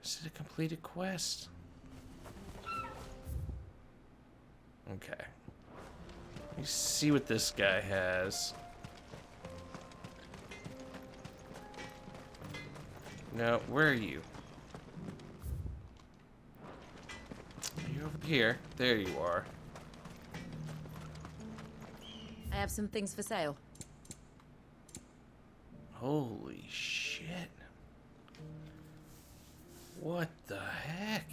Is it a completed quest? Okay. Let me see what this guy has. No, where are you? Are you over here? There you are. I have some things for sale. Holy shit. What the heck?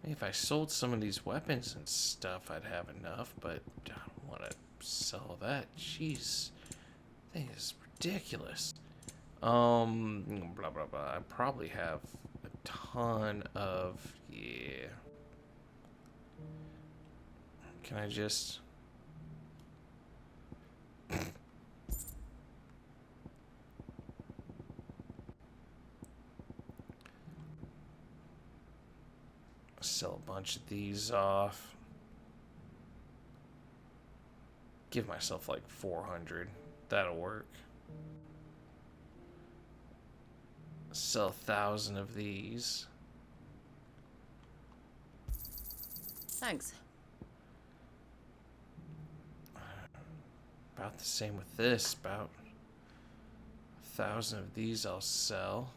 Maybe if I sold some of these weapons and stuff, I'd have enough, but I don't want to sell that. Jeez. Thing is ridiculous. Blah, blah, blah. I probably have a ton of... Yeah. Can I just... sell a bunch of these off. Give myself like 400. That'll work. Sell 1,000 of these. Thanks. About the same with this. About 1,000 of these I'll sell.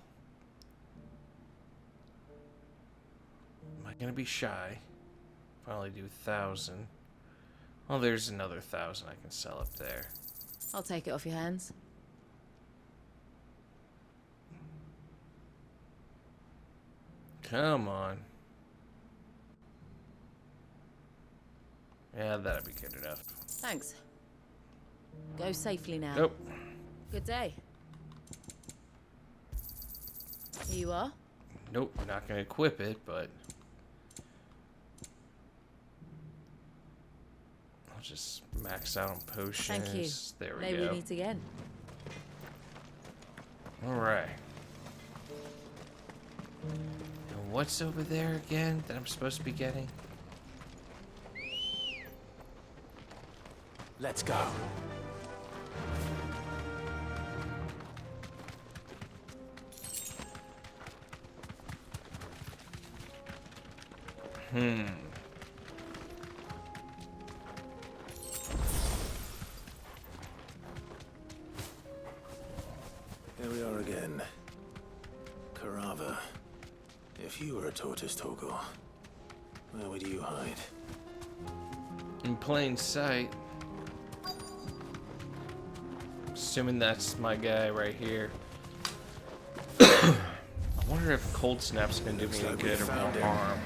Am I gonna be shy? If I only do 1,000. Oh, there's another 1,000 I can sell up there. I'll take it off your hands. Come on. Yeah, that'd be good enough. Thanks. Go safely now. Nope. Good day. Here you are. Nope, not gonna equip it, but I'll just max out on potions. Thank you. There we Maybe go. we meet again. Alright. And what's over there again that I'm supposed to be getting? Let's go. Here we are again. Carava. If you were a tortoise, Torgor, where would you hide? In plain sight. Assuming that's my guy right here. I wonder if cold snap's gonna do me any good or more harm.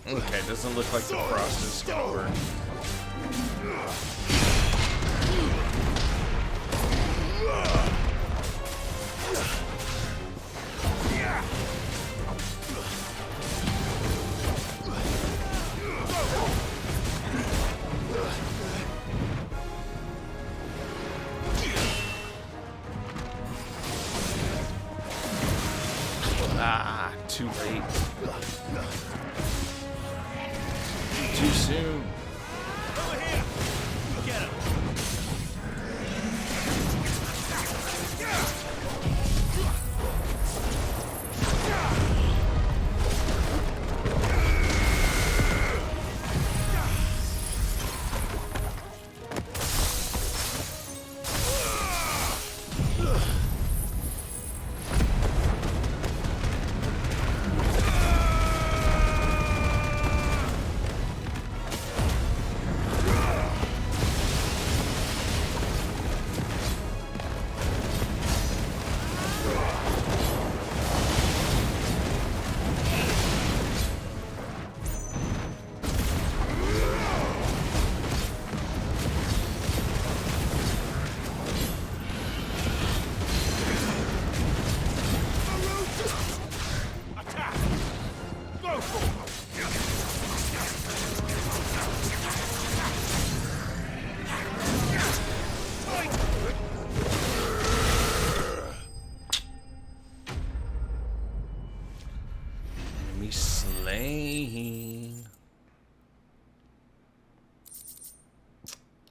Okay, doesn't look like the frost is gonna work. Ah, too late. Too soon. Over here! Get him!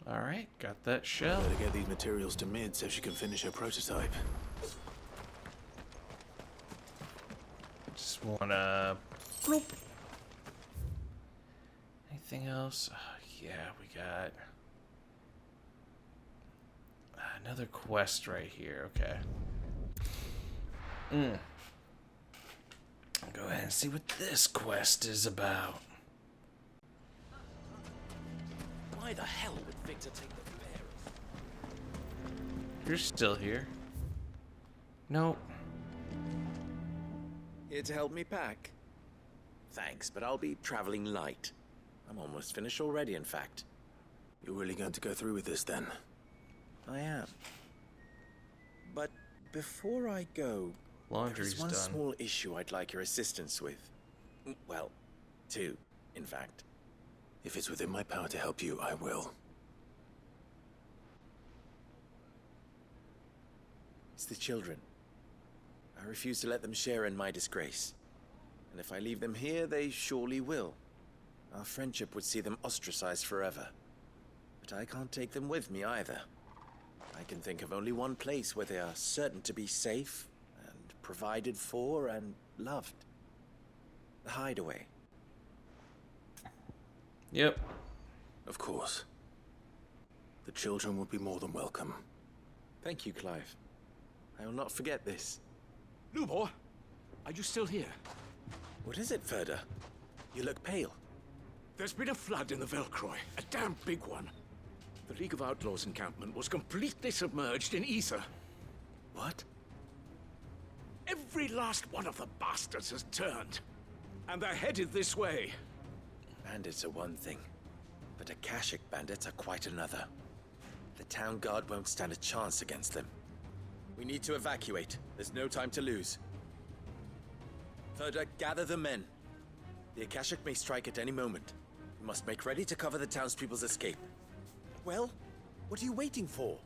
Alright, got that shell. Better get these materials to Mid so she can finish her prototype. Just wanna... Bloop. Anything else? Yeah, we got... another quest right here, okay. I'll go ahead and see what this quest is about. Why the hell would Victor take the bearers? You're still here. Nope. Here to help me pack? Thanks, but I'll be traveling light. I'm almost finished already, in fact. You're really going to go through with this then? I am. But before I go, Laundry's there's one done. small issue I'd like your assistance with. Well, two, in fact. If it's within my power to help you, I will. It's the children. I refuse to let them share in my disgrace. And if I leave them here, they surely will. Our friendship would see them ostracized forever. But I can't take them with me either. I can think of only one place where they are certain to be safe, and provided for, and loved. The Hideaway. Yep. Of course. The children would be more than welcome. Thank you, Clive. I will not forget this. Lubor, are you still here? What is it, Ferda? You look pale. There's been a flood in the Velcroy, a damn big one. The League of Outlaws encampment was completely submerged in ether. What? Every last one of the bastards has turned, and they're headed this way. Bandits are one thing, but Akashic bandits are quite another. The town guard won't stand a chance against them. We need to evacuate. There's no time to lose. Ferda, gather the men. The Akashic may strike at any moment. We must make ready to cover the townspeople's escape. Well, what are you waiting for?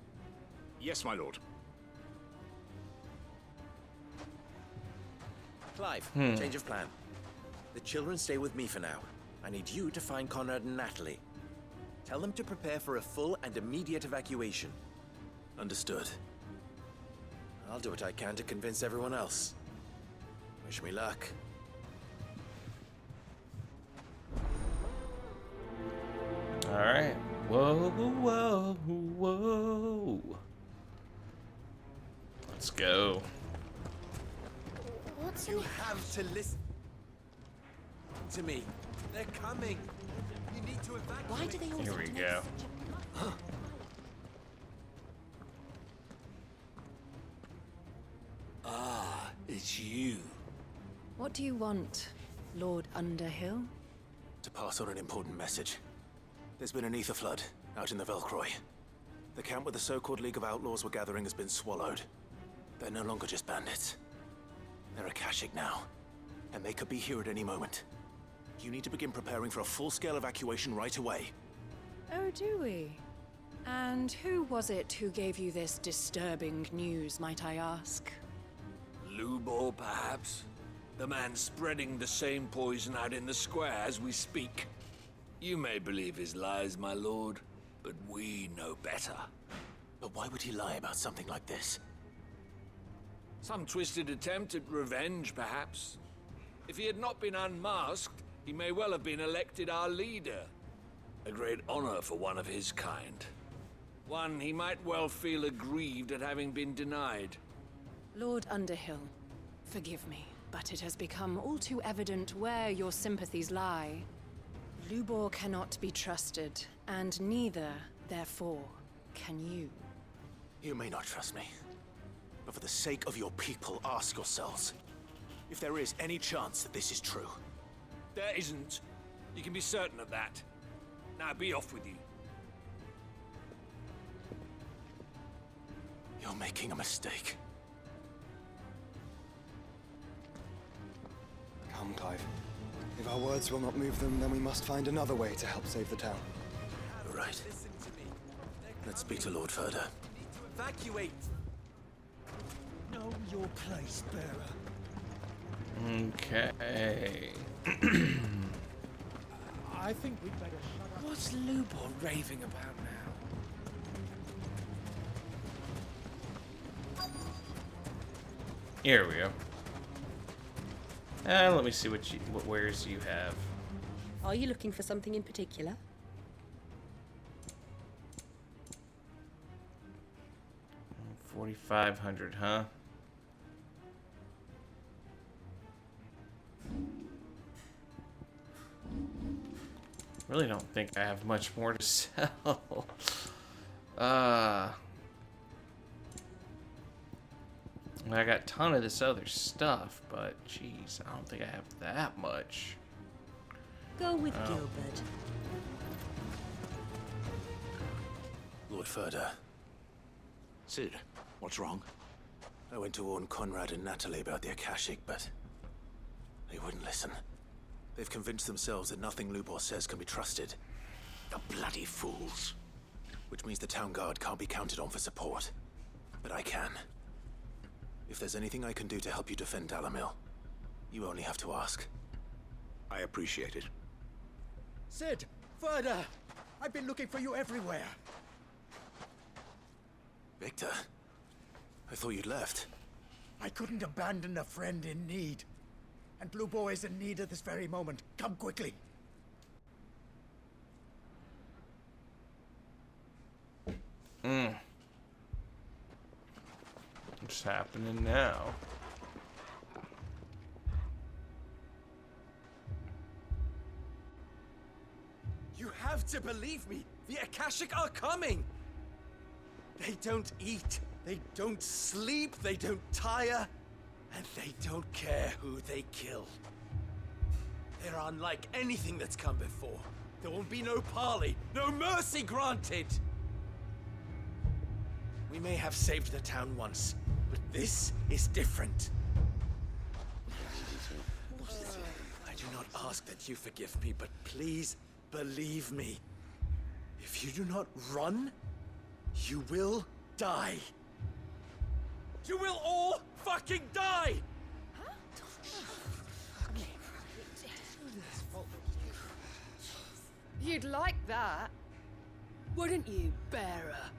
Yes, my lord. Clive, change of plan. The children stay with me for now. I need you to find Conrad and Natalie. Tell them to prepare for a full and immediate evacuation. Understood. I'll do what I can to convince everyone else. Wish me luck. Alright. Whoa, whoa, whoa. Let's go. What's You have to listen to me. They're coming. You need to evacuate. Why do they all Here seem we to go. make such a... It's you. What do you want, Lord Underhill? To pass on an important message. There's been an ether flood out in the Velcroy. The camp where the so-called League of Outlaws were gathering has been swallowed. They're no longer just bandits. They're Akashic now, and they could be here at any moment. You need to begin preparing for a full-scale evacuation right away. Oh, do we? And who was it who gave you this disturbing news, might I ask? Lubor, perhaps? The man spreading the same poison out in the square as we speak. You may believe his lies, my lord, but we know better. But why would he lie about something like this? Some twisted attempt at revenge, perhaps. If he had not been unmasked, he may well have been elected our leader. A great honor for one of his kind. One he might well feel aggrieved at having been denied. Lord Underhill, forgive me, but it has become all too evident where your sympathies lie. Lubor cannot be trusted, and neither, therefore, can you. You may not trust me, but for the sake of your people, ask yourselves if there is any chance that this is true. There isn't. You can be certain of that. Now be off with you. You're making a mistake. Come, Clive. If our words will not move them, then we must find another way to help save the town. You're right. Listen to me. Let's speak to Lord Ferda. You need to evacuate. Know your place, bearer. Okay. I think we'd better shut up. What's Lubor raving about now? Here we go. Let me see what wares you have. Are you looking for something in particular? 4,500, huh? Really don't think I have much more to sell. I got a ton of this other stuff, but geez, I don't think I have that much. Go with Gilbert. Lord Furder, Sid, what's wrong? I went to warn Conrad and Natalie about the Akashic, but they wouldn't listen. They've convinced themselves that nothing Lubor says can be trusted. The bloody fools. Which means the town guard can't be counted on for support. But I can. If there's anything I can do to help you defend Dalamil, you only have to ask. I appreciate it. Sid! Further! I've been looking for you everywhere. Victor? I thought you'd left. I couldn't abandon a friend in need. And Blue Boy is in need at this very moment. Come quickly. What's happening now? You have to believe me. The Akashic are coming. They don't eat. They don't sleep. They don't tire. And they don't care who they kill. They're unlike anything that's come before. There won't be no parley, no mercy granted. We may have saved the town once, but this is different. I do not ask that you forgive me, but please believe me. If you do not run, you will die. You will all fucking die! You'd like that, wouldn't you, bearer?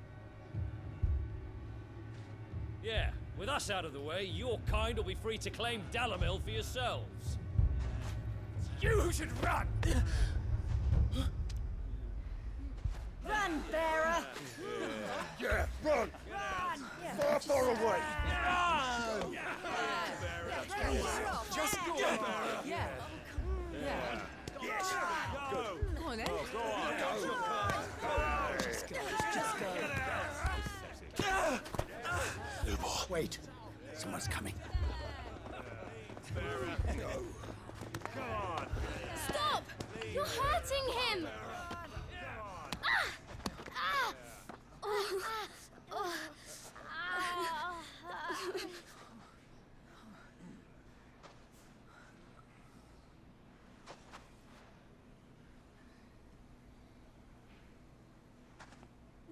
Yeah, with us out of the way, your kind will be free to claim Dalamil for yourselves. You should run! Run, bearer! Yeah, run! Far, far away! Just go! Yeah. Yes! Go on, then. Just go. Lubor. Wait. Someone's coming. Stop! You're hurting him!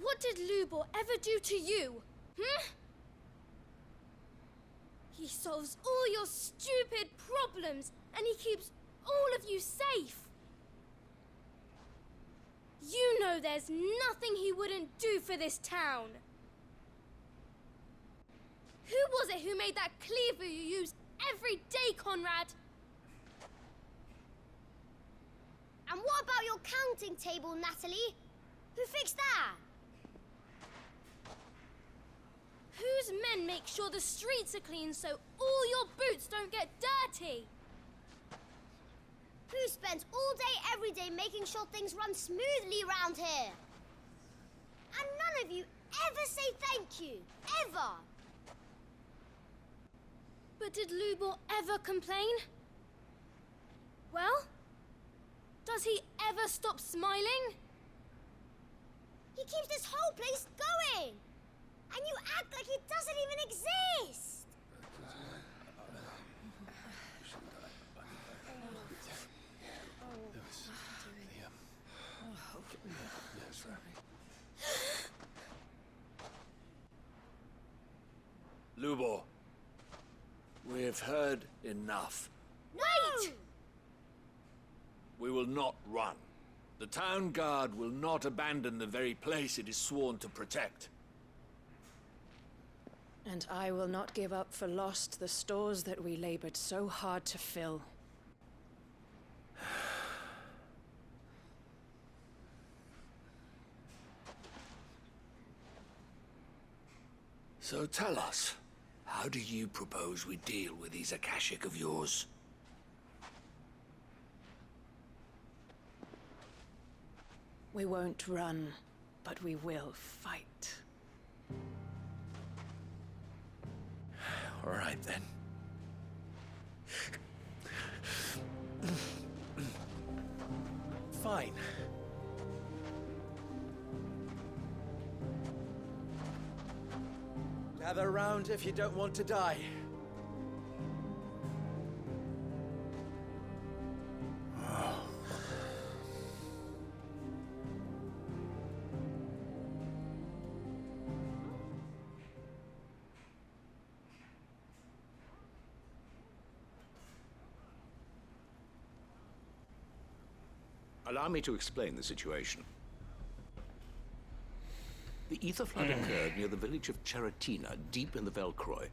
What did Lubor ever do to you? He solves all your stupid problems, and he keeps all of you safe. You know there's nothing he wouldn't do for this town. Who was it who made that cleaver you use every day, Conrad? And what about your counting table, Natalie? Who fixed that? Whose men make sure the streets are clean so all your boots don't get dirty? Who spends all day, every day making sure things run smoothly around here? And none of you ever say thank you. Ever. But did Lubor ever complain? Well, does he ever stop smiling? He keeps this whole place going. And you act like it doesn't even exist. Lubor, we have heard enough. Wait! We will not run. The town guard will not abandon the very place it is sworn to protect. And I will not give up for lost the stores that we labored so hard to fill. So tell us, how do you propose we deal with these Akashic of yours? We won't run, but we will fight. All right, then. Fine. Gather round if you don't want to die. Allow me to explain the situation. The ether flood occurred near the village of Cheratina, deep in the Velcroy.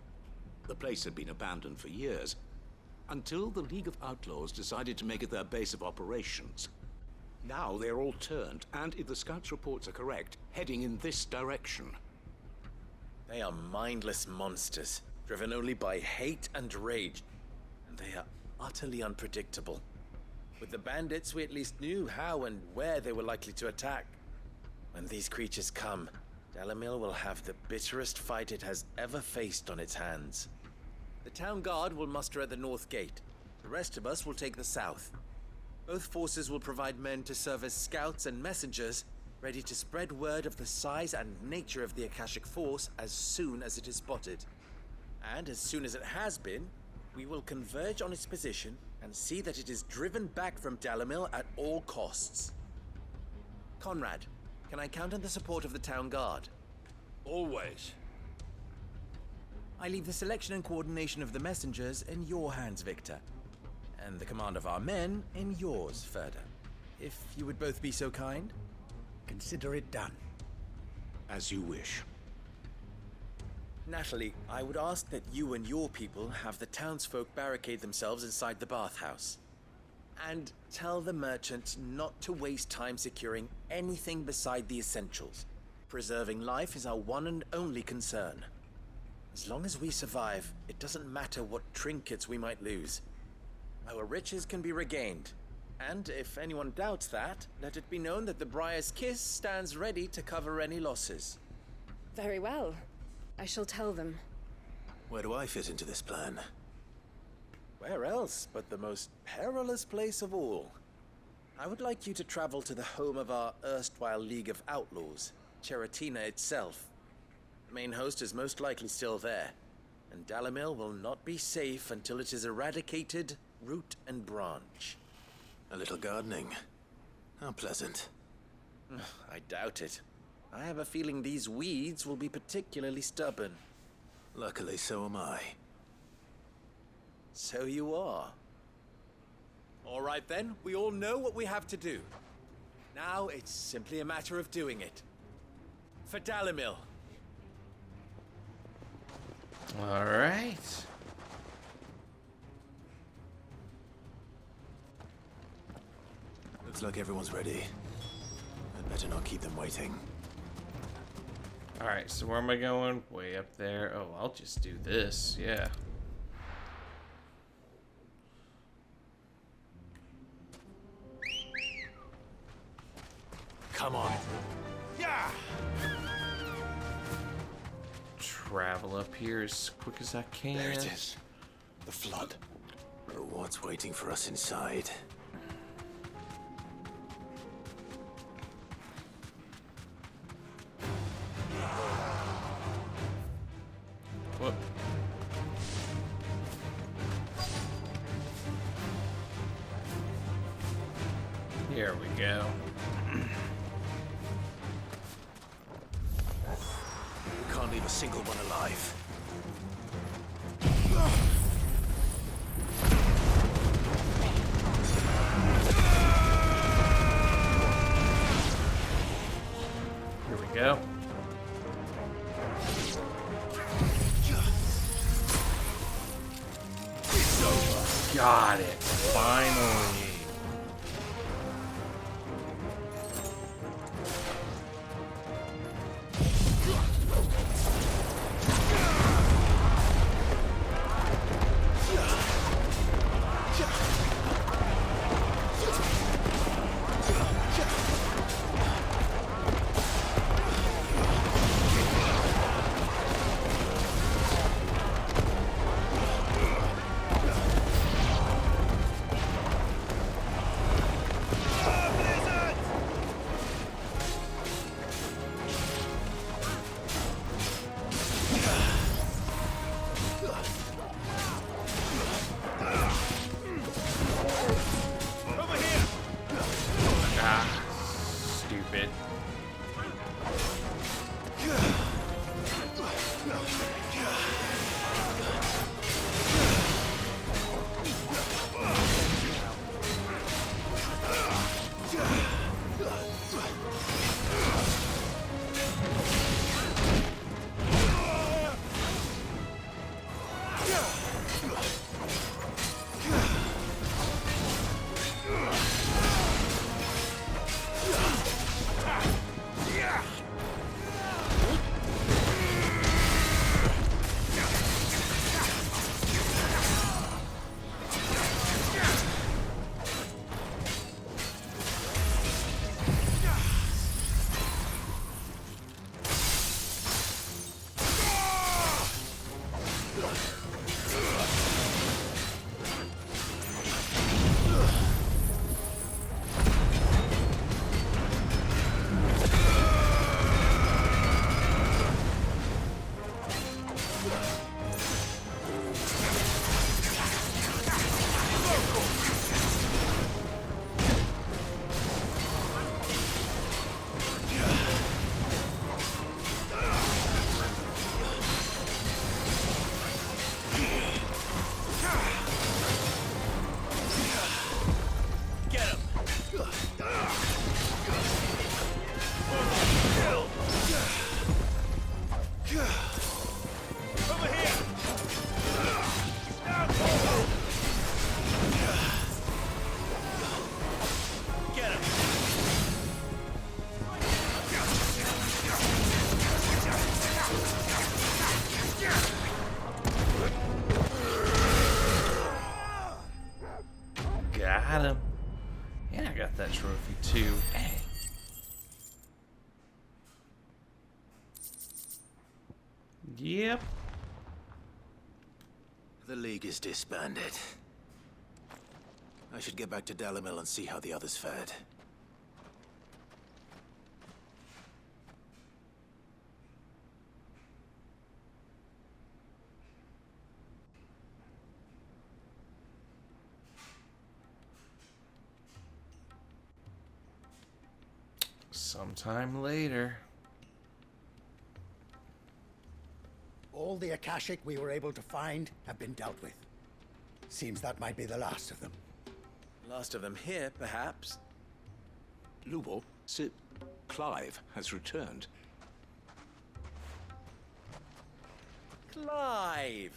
The place had been abandoned for years, until the League of Outlaws decided to make it their base of operations. Now they're all turned, and if the scouts' reports are correct, heading in this direction. They are mindless monsters, driven only by hate and rage. And they are utterly unpredictable. With the bandits, we at least knew how and where they were likely to attack. When these creatures come, Dalamil will have the bitterest fight it has ever faced on its hands. The town guard will muster at the north gate. The rest of us will take the south. Both forces will provide men to serve as scouts and messengers, ready to spread word of the size and nature of the Akashic force as soon as it is spotted. And as soon as it has been, we will converge on its position and see that it is driven back from Dalamil at all costs. Conrad, can I count on the support of the town guard? Always. I leave the selection and coordination of the messengers in your hands, Victor. And the command of our men in yours, Ferda. If you would both be so kind. Consider it done. As you wish. Natalie, I would ask that you and your people have the townsfolk barricade themselves inside the bathhouse. And tell the merchants not to waste time securing anything beside the essentials. Preserving life is our one and only concern. As long as we survive, it doesn't matter what trinkets we might lose. Our riches can be regained. And if anyone doubts that, let it be known that the Briar's Kiss stands ready to cover any losses. Very well. I shall tell them. Where do I fit into this plan? Where else but the most perilous place of all? I would like you to travel to the home of our erstwhile League of Outlaws, Cheratina itself. The main host is most likely still there, and Dalamil will not be safe until it is eradicated, root and branch. A little gardening. How pleasant. I doubt it. I have a feeling these weeds will be particularly stubborn. Luckily, so am I. So you are. All right then, we all know what we have to do. Now it's simply a matter of doing it. For Dalamil. All right. Looks like everyone's ready. I'd better not keep them waiting. All right, so where am I going? Way up there. Oh, I'll just do this. Yeah. Come on. Yeah! Travel up here as quick as I can. There it is. The flood. Oh, what's waiting for us inside? Whoop. Here we go. We can't leave a single one alive. Here we go. Got it. Finally. Stupid. Got him. And I got that trophy too. Dang. Yep. The League is disbanded. I should get back to Dalamil and see how the others fared. Sometime later. All the Akashic we were able to find have been dealt with. Seems that might be the last of them. Last of them here, perhaps. Lubor, Sir Clive has returned. Clive!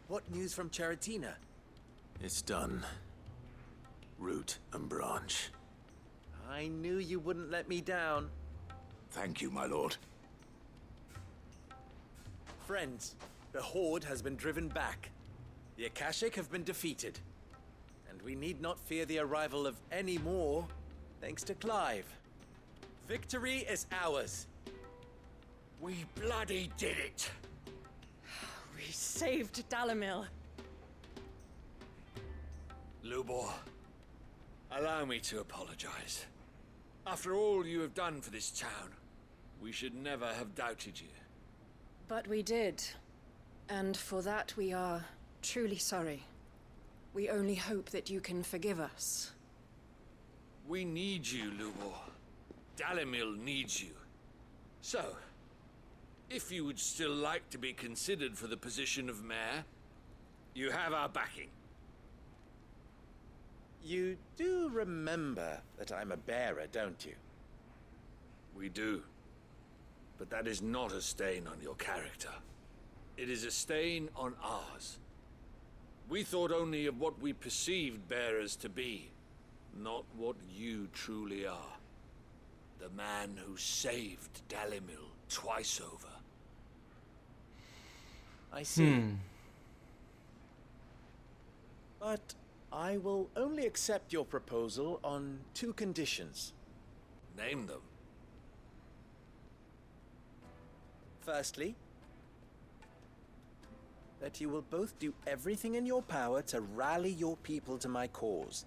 What news from Charatina? It's done. Root and branch. I knew you wouldn't let me down. Thank you, my lord. Friends, the Horde has been driven back. The Akashic have been defeated. And we need not fear the arrival of any more, thanks to Clive. Victory is ours. We bloody did it! We saved Dalamil. Lubor, allow me to apologize. After all you have done for this town, we should never have doubted you. But we did. And for that we are truly sorry. We only hope that you can forgive us. We need you, Lubor. Dalamil needs you. So, if you would still like to be considered for the position of mayor, you have our backing. You do remember that I'm a bearer, don't you? We do. But that is not a stain on your character. It is a stain on ours. We thought only of what we perceived bearers to be, not what you truly are. The man who saved Dalimil twice over. I see. But I will only accept your proposal on 2 conditions. Name them. Firstly, that you will both do everything in your power to rally your people to my cause.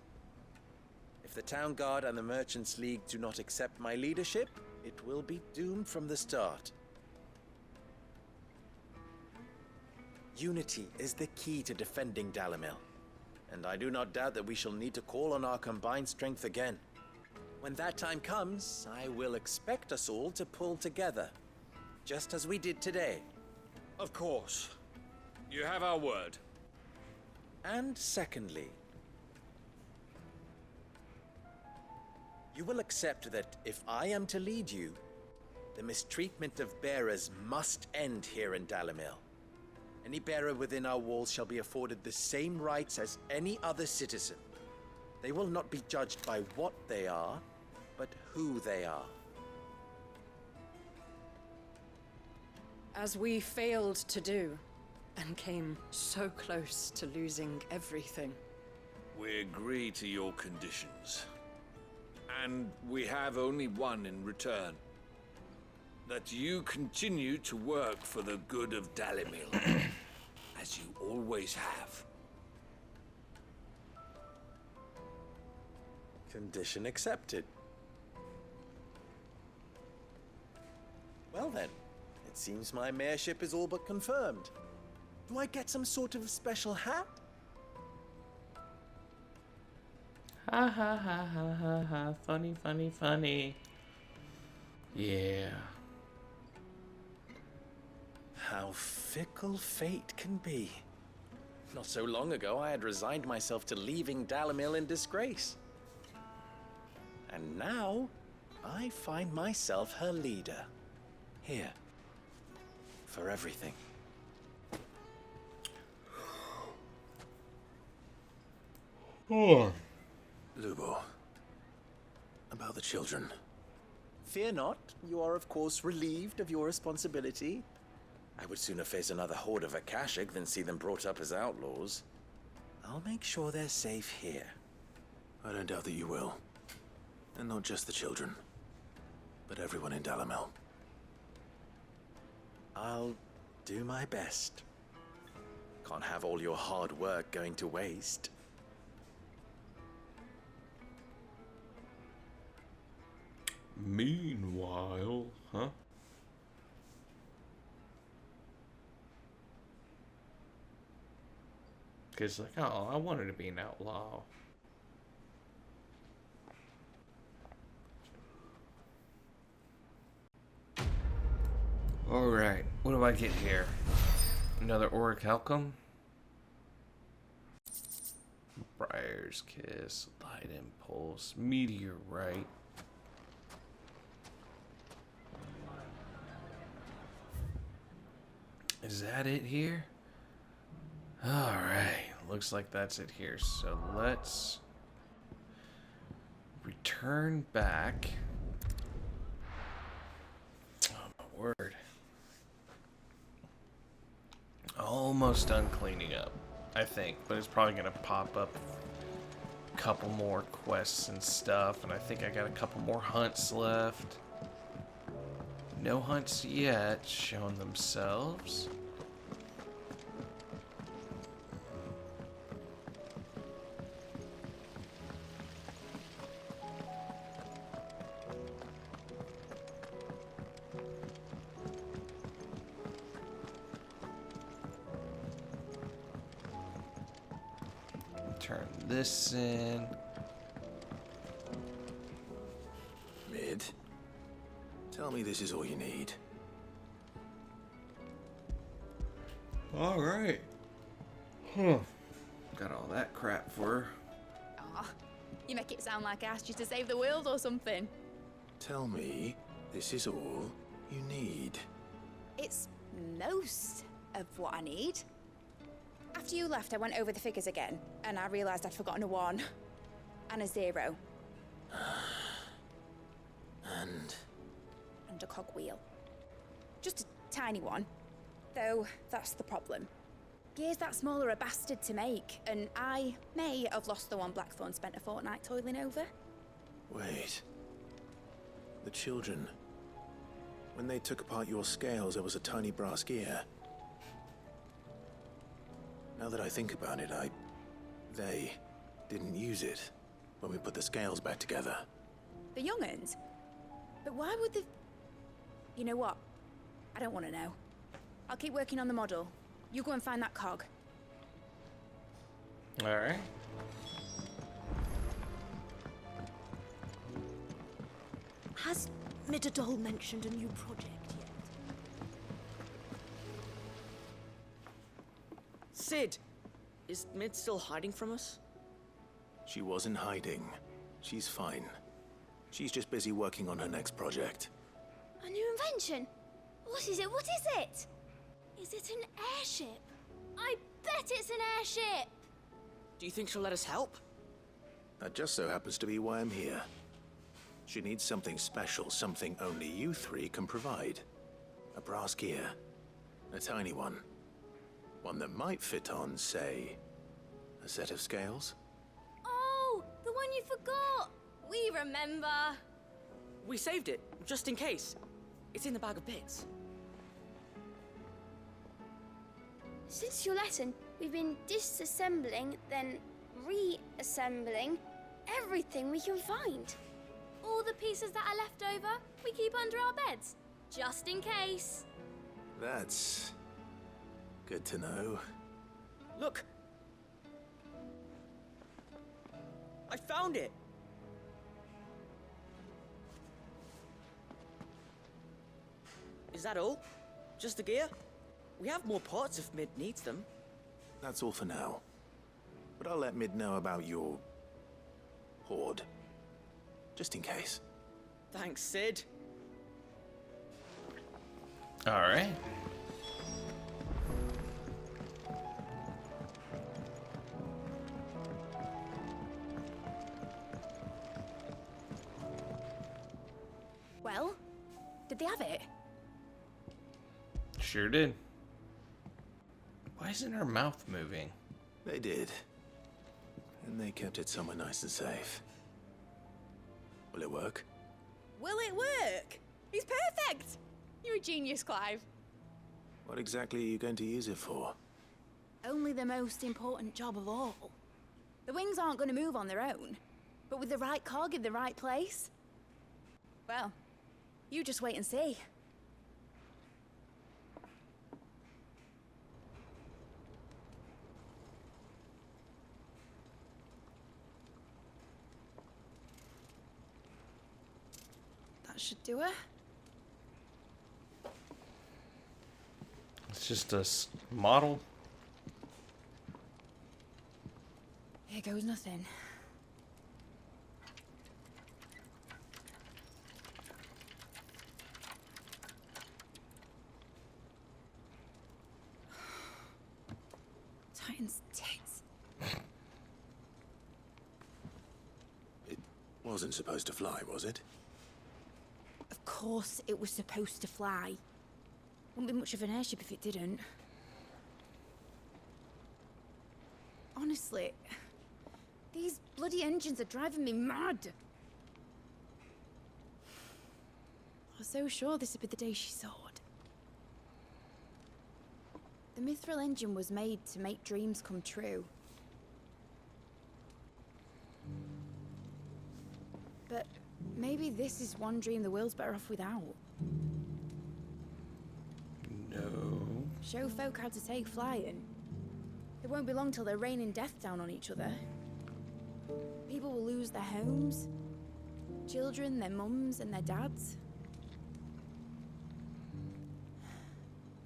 If the Town Guard and the Merchants League do not accept my leadership, it will be doomed from the start. Unity is the key to defending Dalimil, and I do not doubt that we shall need to call on our combined strength again. When that time comes, I will expect us all to pull together, just as we did today. Of course. You have our word. And secondly, you will accept that if I am to lead you, the mistreatment of bearers must end here in Dalimil. Any bearer within our walls shall be afforded the same rights as any other citizen. They will not be judged by what they are, but who they are. As we failed to do, and came so close to losing everything. We agree to your conditions. And we have only one in return. That you continue to work for the good of Dalimil, as you always have. Condition accepted. Well then, it seems my mayorship is all but confirmed. Do I get some sort of special hat? Ha ha ha ha ha ha. Funny, funny, funny. Yeah. How fickle fate can be. Not so long ago, I had resigned myself to leaving Dalimil in disgrace. And now, I find myself her leader. Here. For everything. Oh. Lubo. About the children. Fear not. You are, of course, relieved of your responsibility. I would sooner face another horde of Akashic than see them brought up as outlaws. I'll make sure they're safe here. I don't doubt that you will. And not just the children, but everyone in Dalimil. I'll do my best. Can't have all your hard work going to waste. Meanwhile, huh? Because, like, oh, I wanted to be an outlaw. Alright, what do I get here? Another Orichalcum? Briar's Kiss, Light Impulse, Meteorite. Is that it here? Alright, looks like that's it here. So let's return back. Oh my word. Almost done cleaning up, I think, but it's probably gonna pop up a couple more quests and stuff, and I think I got a couple more hunts left. No hunts yet shown themselves. Turn this in. Mid, tell me this is all you need. All right. Huh. Got all that crap for her. Aw, you make it sound like I asked you to save the world or something. Tell me this is all you need. It's most of what I need. After you left, I went over the figures again, and I realised I'd forgotten a 1 and a 0. And And a cogwheel. Just a tiny one. Though, that's the problem. Gears that small are a bastard to make, and I may have lost the one Blackthorn spent a fortnight toiling over. wait. The children. When they took apart your scales, there was a tiny brass gear. Now that I think about it, they didn't use it when we put the scales back together. The young'uns? But why would the... You know what? I don't want to know. I'll keep working on the model. You go and find that cog. Alright. Has Midadol mentioned a new project yet? Sid! Is Mid still hiding from us? She wasn't hiding. She's fine. She's just busy working on her next project. A new invention? What is it? What is it? Is it an airship? I bet it's an airship! Do you think she'll let us help? That just so happens to be why I'm here. She needs something special, something only you three can provide. A brass gear. A tiny one. One that might fit on, say, a set of scales? Oh, the one you forgot! We remember! We saved it, just in case. It's in the bag of bits. Since your lesson, we've been disassembling, then reassembling everything we can find. All the pieces that are left over, we keep under our beds, just in case. That's good to know. Look! I found it! Is that all? Just the gear? We have more parts if Mid needs them. That's all for now. But I'll let Mid know about your hoard. Just in case. Thanks, Sid. Alright. Well, did they have it? Sure did. Why isn't her mouth moving? They did. And they kept it somewhere nice and safe. Will it work? Will it work? He's perfect! You're a genius, Clive. What exactly are you going to use it for? Only the most important job of all. The wings aren't going to move on their own. But with the right cog in the right place... Well, you just wait and see. That should do it. It's just a model. Here goes nothing. Titan's tits. It wasn't supposed to fly, was it? Of course it was supposed to fly. Wouldn't be much of an airship if it didn't. Honestly, these bloody engines are driving me mad. I was so sure this would be the day she soared. The Mithril engine was made to make dreams come true. But maybe this is one dream the world's better off without. No. Show folk how to take flying. It won't be long till they're raining death down on each other. People will lose their homes, children, their mums and their dads.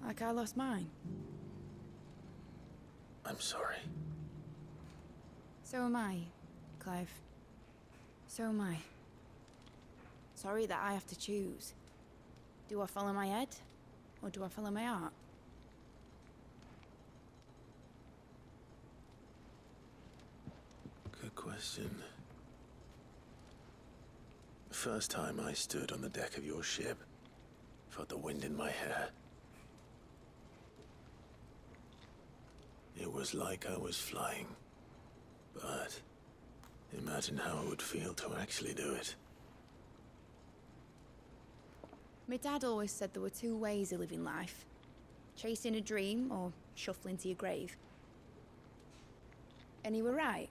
Like I lost mine. I'm sorry. So am I, Clive. So am I. Sorry that I have to choose. Do I follow my head? Or do I follow my heart? question. The first time I stood on the deck of your ship, felt the wind in my hair. It was like I was flying. But imagine how it would feel to actually do it. My dad always said there were two ways of living life. Chasing a dream or shuffling to your grave. And he were right.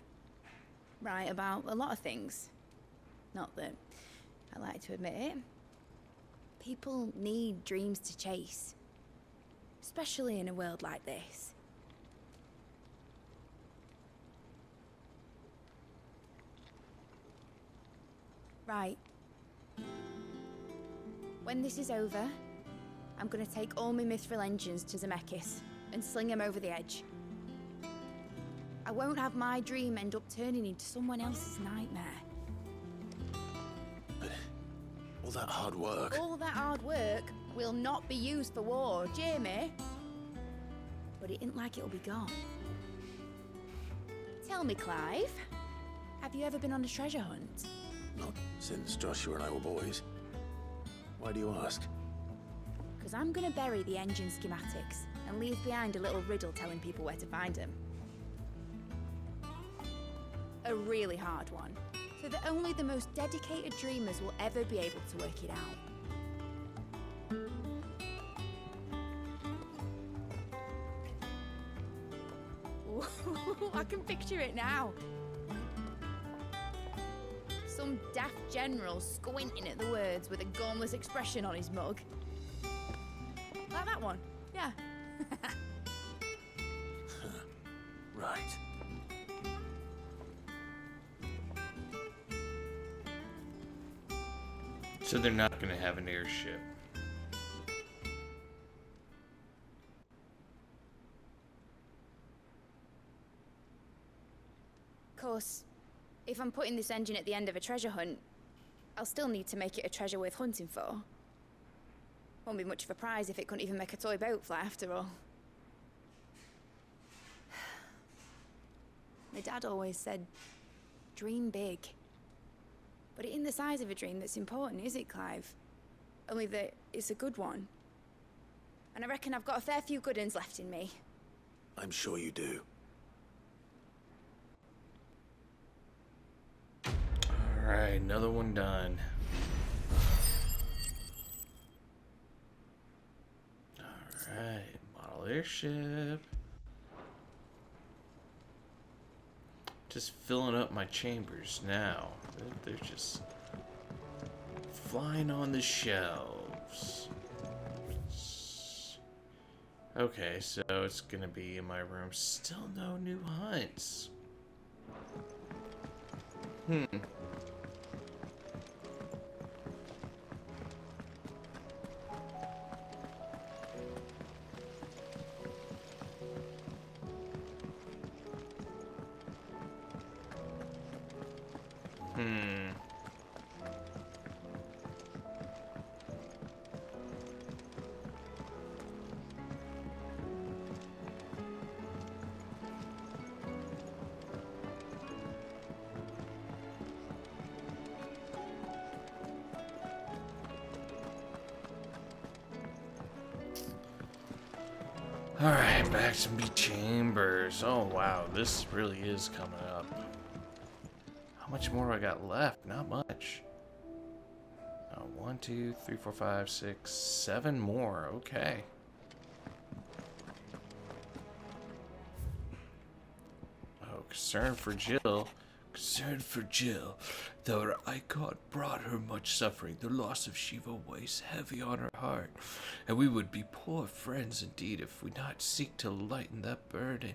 Right about a lot of things. Not that I like to admit it. People need dreams to chase. Especially in a world like this. Right. When this is over, I'm gonna take all my mithril engines to Zemeckis and sling them over the edge. I won't have my dream end up turning into someone else's nightmare. But all that hard work... All that hard work will not be used for war, Jamie. But it ain't like it'll be gone. Tell me, Clive, have you ever been on a treasure hunt? Not since Joshua and I were boys. Why do you ask? Because I'm gonna bury the engine schematics and leave behind a little riddle telling people where to find them. A really hard one, so that only the most dedicated dreamers will ever be able to work it out. Ooh, I can picture it now. Some daft general squinting at the words with a gormless expression on his mug. Like that one, yeah. Right. So they're not going to have an airship. Of course, if I'm putting this engine at the end of a treasure hunt, I'll still need to make it a treasure worth hunting for. Won't be much of a prize if it couldn't even make a toy boat fly after all. My dad always said, dream big. But it ain't the size of a dream that's important, is it, Clive? Only that it's a good one. And I reckon I've got a fair few good uns left in me. I'm sure you do. Alright, another one done. Alright, model airship. Just filling up my chambers now. They're just flying on the shelves. Okay, so it's gonna be in my room. Still no new hunts. Alright, back to me chambers. Oh wow, this really is coming up. How much more I got left? Not much. 1, 2, 3, 4, 5, 6, 7 more. Okay. Oh, concern for Jill. Concern for Jill. Though her icon brought her much suffering, the loss of Shiva weighs heavy on her heart, and we would be poor friends indeed if we not seek to lighten that burden,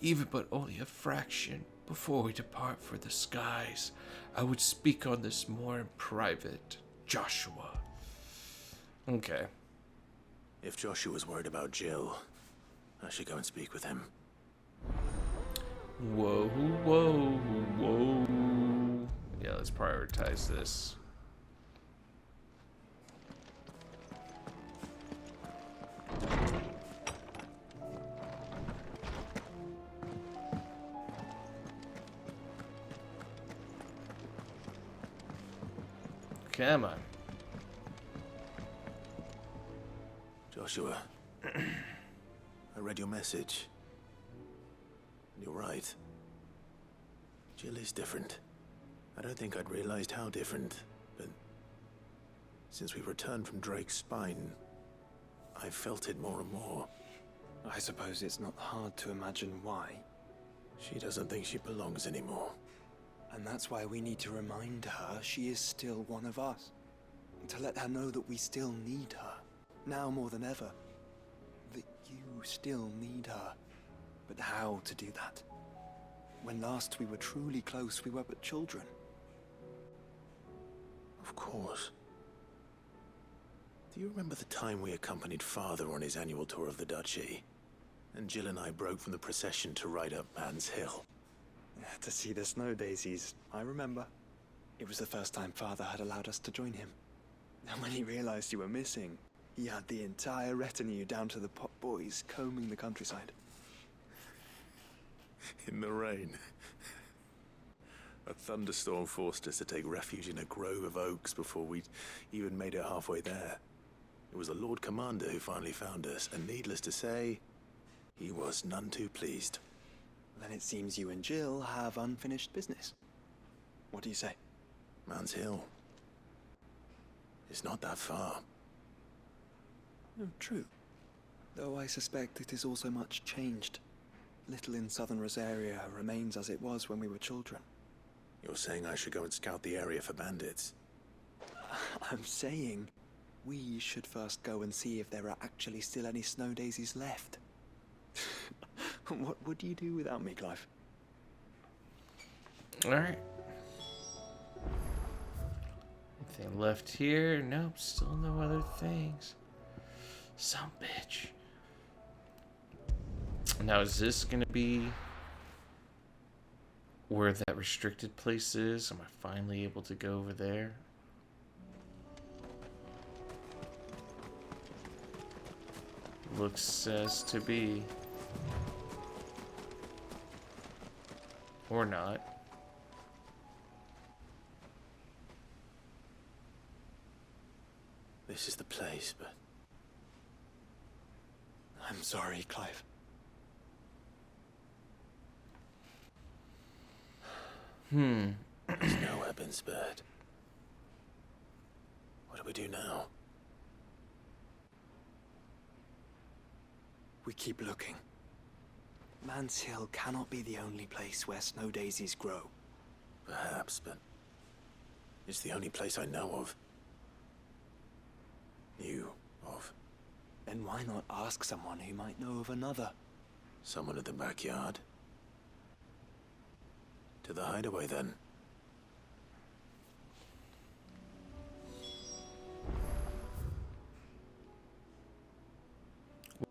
even but only a fraction, before we depart for the skies. I would speak on this more in private. Joshua. Okay. If Joshua's worried about Jill, I should go and speak with him. Whoa, whoa, whoa. Yeah, let's prioritize this. Come on. Joshua, I read your message. And you're right. Jill is different. I don't think I'd realized how different, but since we returned from Drake's spine, I've felt it more and more. I suppose it's not hard to imagine why. She doesn't think she belongs anymore. And that's why we need to remind her she is still one of us. To let her know that we still need her, now more than ever. That you still need her. But how to do that? When last we were truly close, we were but children. Of course. Do you remember the time we accompanied Father on his annual tour of the Duchy? And Jill and I broke from the procession to ride up Man's Hill. To see the snow daisies, I remember. It was the first time Father had allowed us to join him. And when he realized you were missing, he had the entire retinue down to the pot boys combing the countryside. In the rain. A thunderstorm forced us to take refuge in a grove of oaks before we'd even made it halfway there. It was the Lord Commander who finally found us, and needless to say, he was none too pleased. Then it seems you and Jill have unfinished business. What do you say? Man's Hill. It's not that far. Oh, true. Though I suspect it is also much changed. Little in southern Rosaria remains as it was when we were children. You're saying I should go and scout the area for bandits? I'm saying we should first go and see if there are actually still any snow daisies left. What would you do without me, Clive? Alright. Anything left here? Nope, still no other things. Some bitch. Now, is this gonna be where that restricted place is? Am I finally able to go over there? Looks as to be. Or not. This is the place, but... I'm sorry, Clive. There's no weapon spared. What do we do now? We keep looking. Man's Hill cannot be the only place where snow daisies grow. Perhaps, but it's the only place I know of. Knew of. Then why not ask someone who might know of another? Someone at the backyard? To the hideaway, then.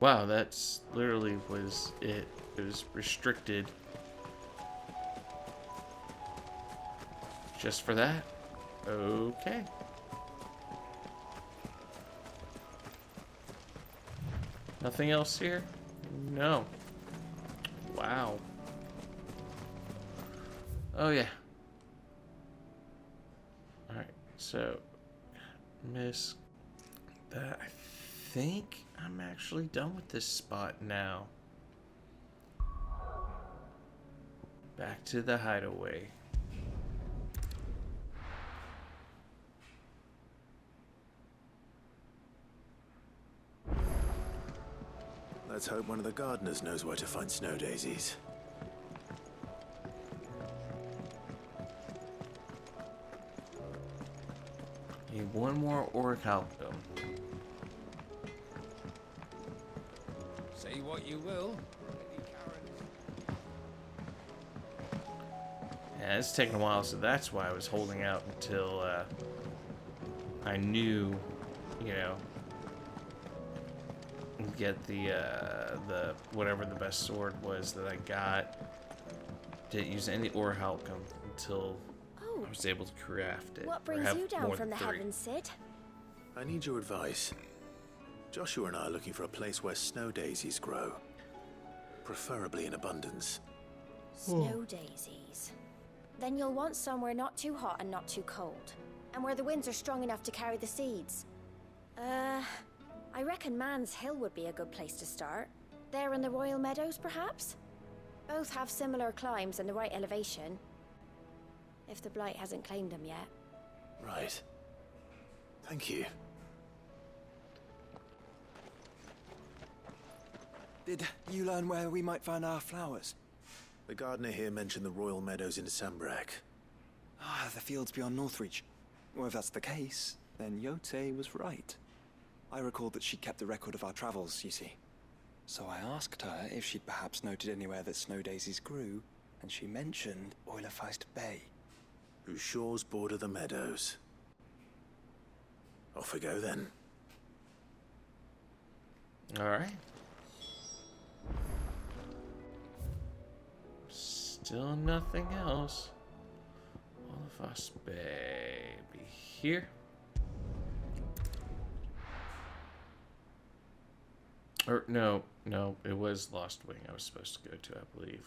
Wow, that's literally was it. It was restricted. Just for that? Okay. Nothing else here? No. Wow. Oh yeah. Alright, so miss that. I think I'm actually done with this spot now. Back to the hideaway. Let's hope one of the gardeners knows where to find snow daisies. Need one more orichalcum. Say what you will. Yeah, it's taken a while, so that's why I was holding out until I knew, you know, get the whatever the best sword was that I got. Didn't use any orichalcum until I was able to craft it. What or brings have you down more from than the 3. heavens, Sid? I need your advice. Joshua and I are looking for a place where snow daisies grow. Preferably in abundance. Snow daisies. Then you'll want somewhere not too hot and not too cold. and where the winds are strong enough to carry the seeds. I reckon Man's Hill would be a good place to start. There in the Royal Meadows, perhaps? Both have similar climbs and the right elevation. If the Blight hasn't claimed them yet. Right. Thank you. Did you learn where we might find our flowers? The gardener here mentioned the Royal Meadows in Sambrak. Ah, the fields beyond Northreach. Well, if that's the case, then Yote was right. I recalled that she kept a record of our travels, you see. So I asked her if she'd perhaps noted anywhere that snow daisies grew, and she mentioned Oilerfeist Bay. Whose shores border the meadows. Off we go then. Alright. Still nothing else. Oilerfeist Bay be here. Or no, it was Lost Wing I was supposed to go to, I believe.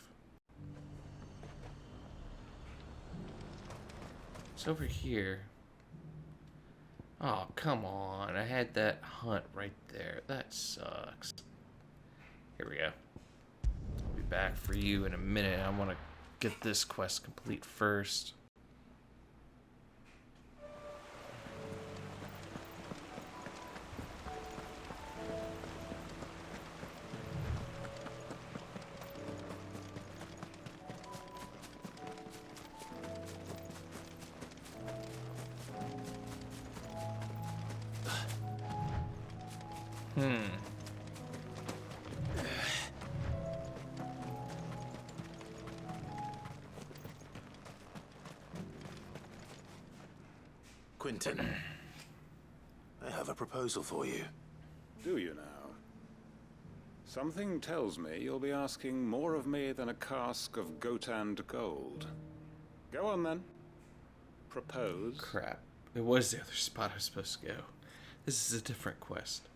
It's over here. Oh, come on. I had that hunt right there. That sucks. Here we go. I'll be back for you in a minute. I want to get this quest complete first. Quentin, I have a proposal for you. Do you now? Something tells me you'll be asking more of me than a cask of Gotand gold. Go on then. Propose. Crap. It was the other spot I was supposed to go. This is a different quest.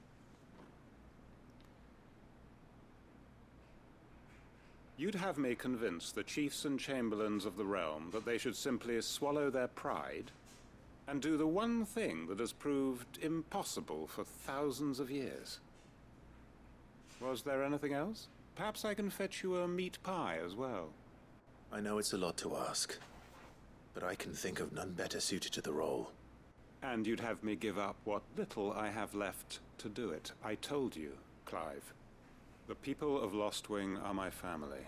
You'd have me convince the chiefs and chamberlains of the realm that they should simply swallow their pride and do the one thing that has proved impossible for thousands of years. Was there anything else? Perhaps I can fetch you a meat pie as well. I know it's a lot to ask, but I can think of none better suited to the role. And you'd have me give up what little I have left to do it. I told you, Clive. The people of Lostwing are my family,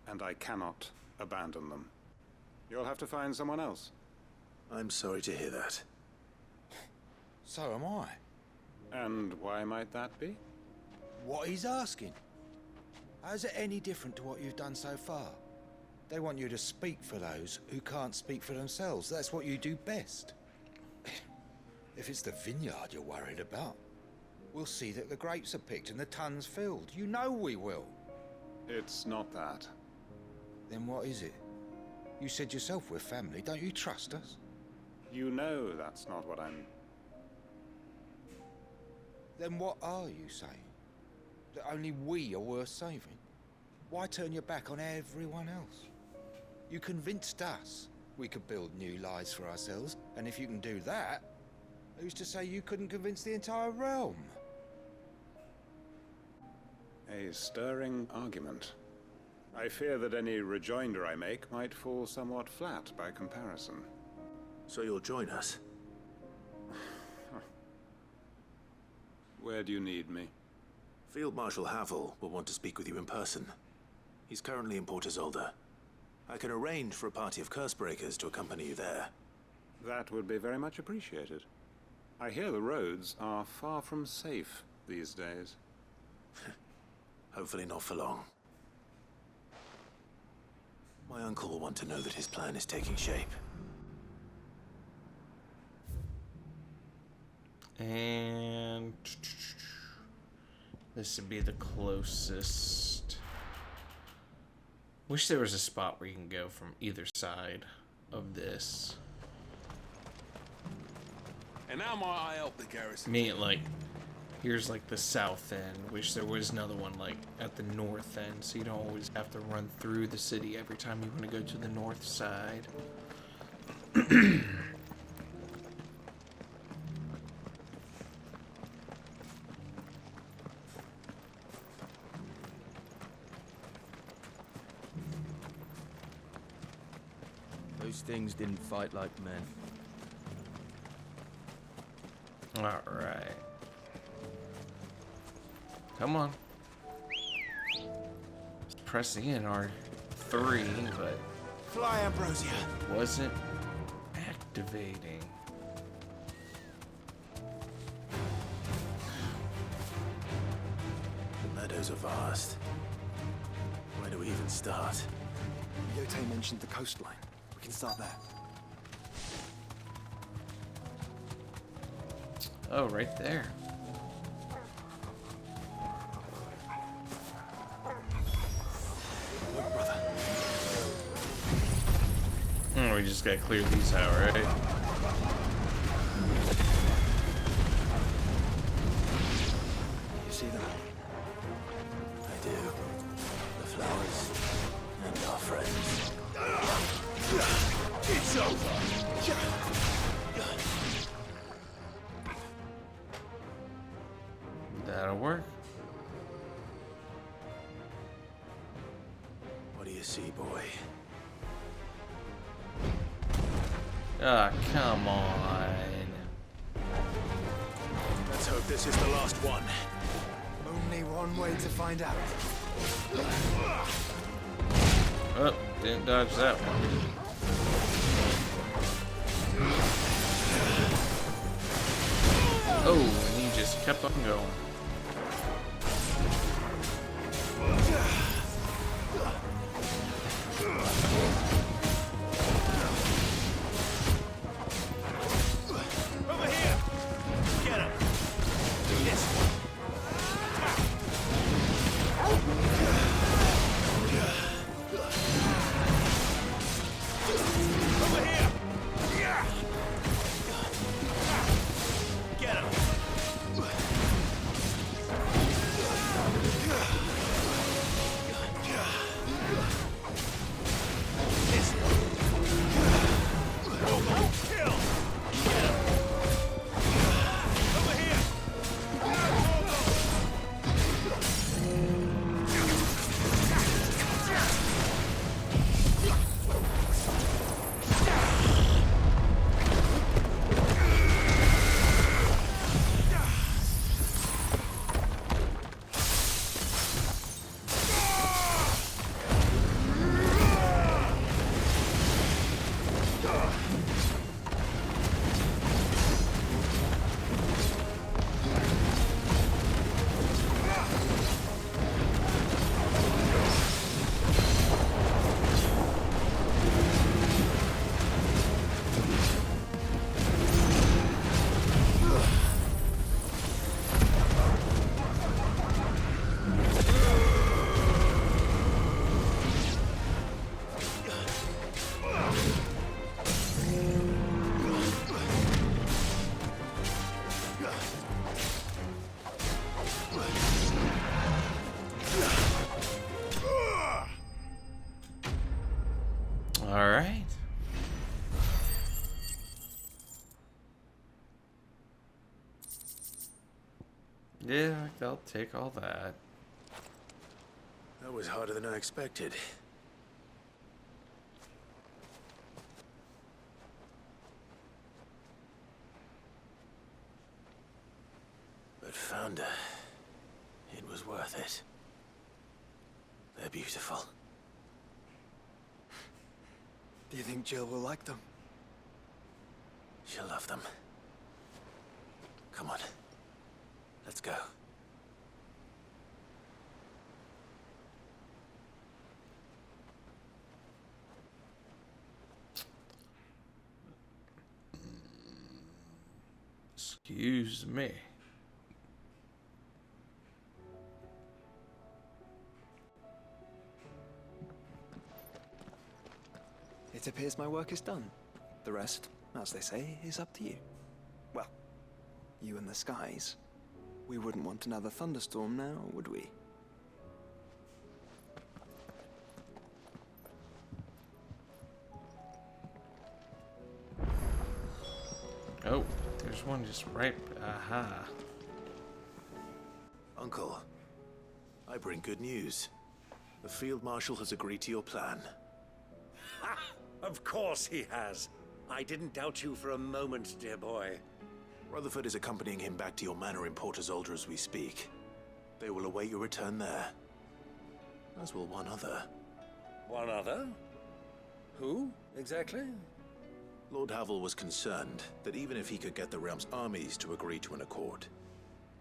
and I cannot abandon them. You'll have to find someone else. I'm sorry to hear that. So am I. And why might that be? What he's asking. How's it any different to what you've done so far? They want you to speak for those who can't speak for themselves. That's what you do best. If it's the vineyard you're worried about, we'll see that the grapes are picked and the tons filled. You know we will. It's not that. Then what is it? You said yourself we're family. Don't you trust us? You know that's not what I'm... Then what are you saying? That only we are worth saving? Why turn your back on everyone else? You convinced us we could build new lives for ourselves, and if you can do that, who's to say you couldn't convince the entire realm? A stirring argument. I fear that any rejoinder I make might fall somewhat flat by comparison. So you'll join us? Where do you need me? Field Marshal Havel will want to speak with you in person. He's currently in Port Isolde. I can arrange for a party of Cursebreakers to accompany you there. That would be very much appreciated. I hear the roads are far from safe these days. Hopefully not for long. My uncle will want to know that his plan is taking shape. And this would be the closest. Wish there was a spot where you can go from either side of this. And now might I help the garrison? Me, like, here's like the south end. Wish there was another one like at the north end, so you don't always have to run through the city every time you want to go to the north side. Those things didn't fight like men. Alright. Come on. Pressing in R3, but fly, Ambrosia. Wasn't activating. The meadows are vast. Where do we even start? Yote mentioned the coastline. We can start there. Oh, right there. Look, brother. We just gotta clear these out, right? You see them? I do. The flowers and our friends. It's over. That'll work. What do you see, boy? Ah, come on. Let's hope this is the last one. Only one way to find out. Oh, didn't dodge that one. Oh, and he just kept on going. Over here! Get him! This one. Over here! Get him! All right. Yeah, I'll take all that. That was harder than I expected. But Founder, it was worth it. They're beautiful. Do you think Jill will like them? She'll love them. Come on. Let's go. Excuse me. It appears my work is done. The rest, as they say, is up to you. Well, you and the skies. We wouldn't want another thunderstorm now, would we? Oh, there's one just right. Aha. Uncle, I bring good news. The Field Marshal has agreed to your plan. Ha! Of course he has. I didn't doubt you for a moment, dear boy. Rutherford is accompanying him back to your manor in Port Isolde as we speak. They will await your return there. As will one other. One other? Who, exactly? Lord Havel was concerned that even if he could get the realm's armies to agree to an accord,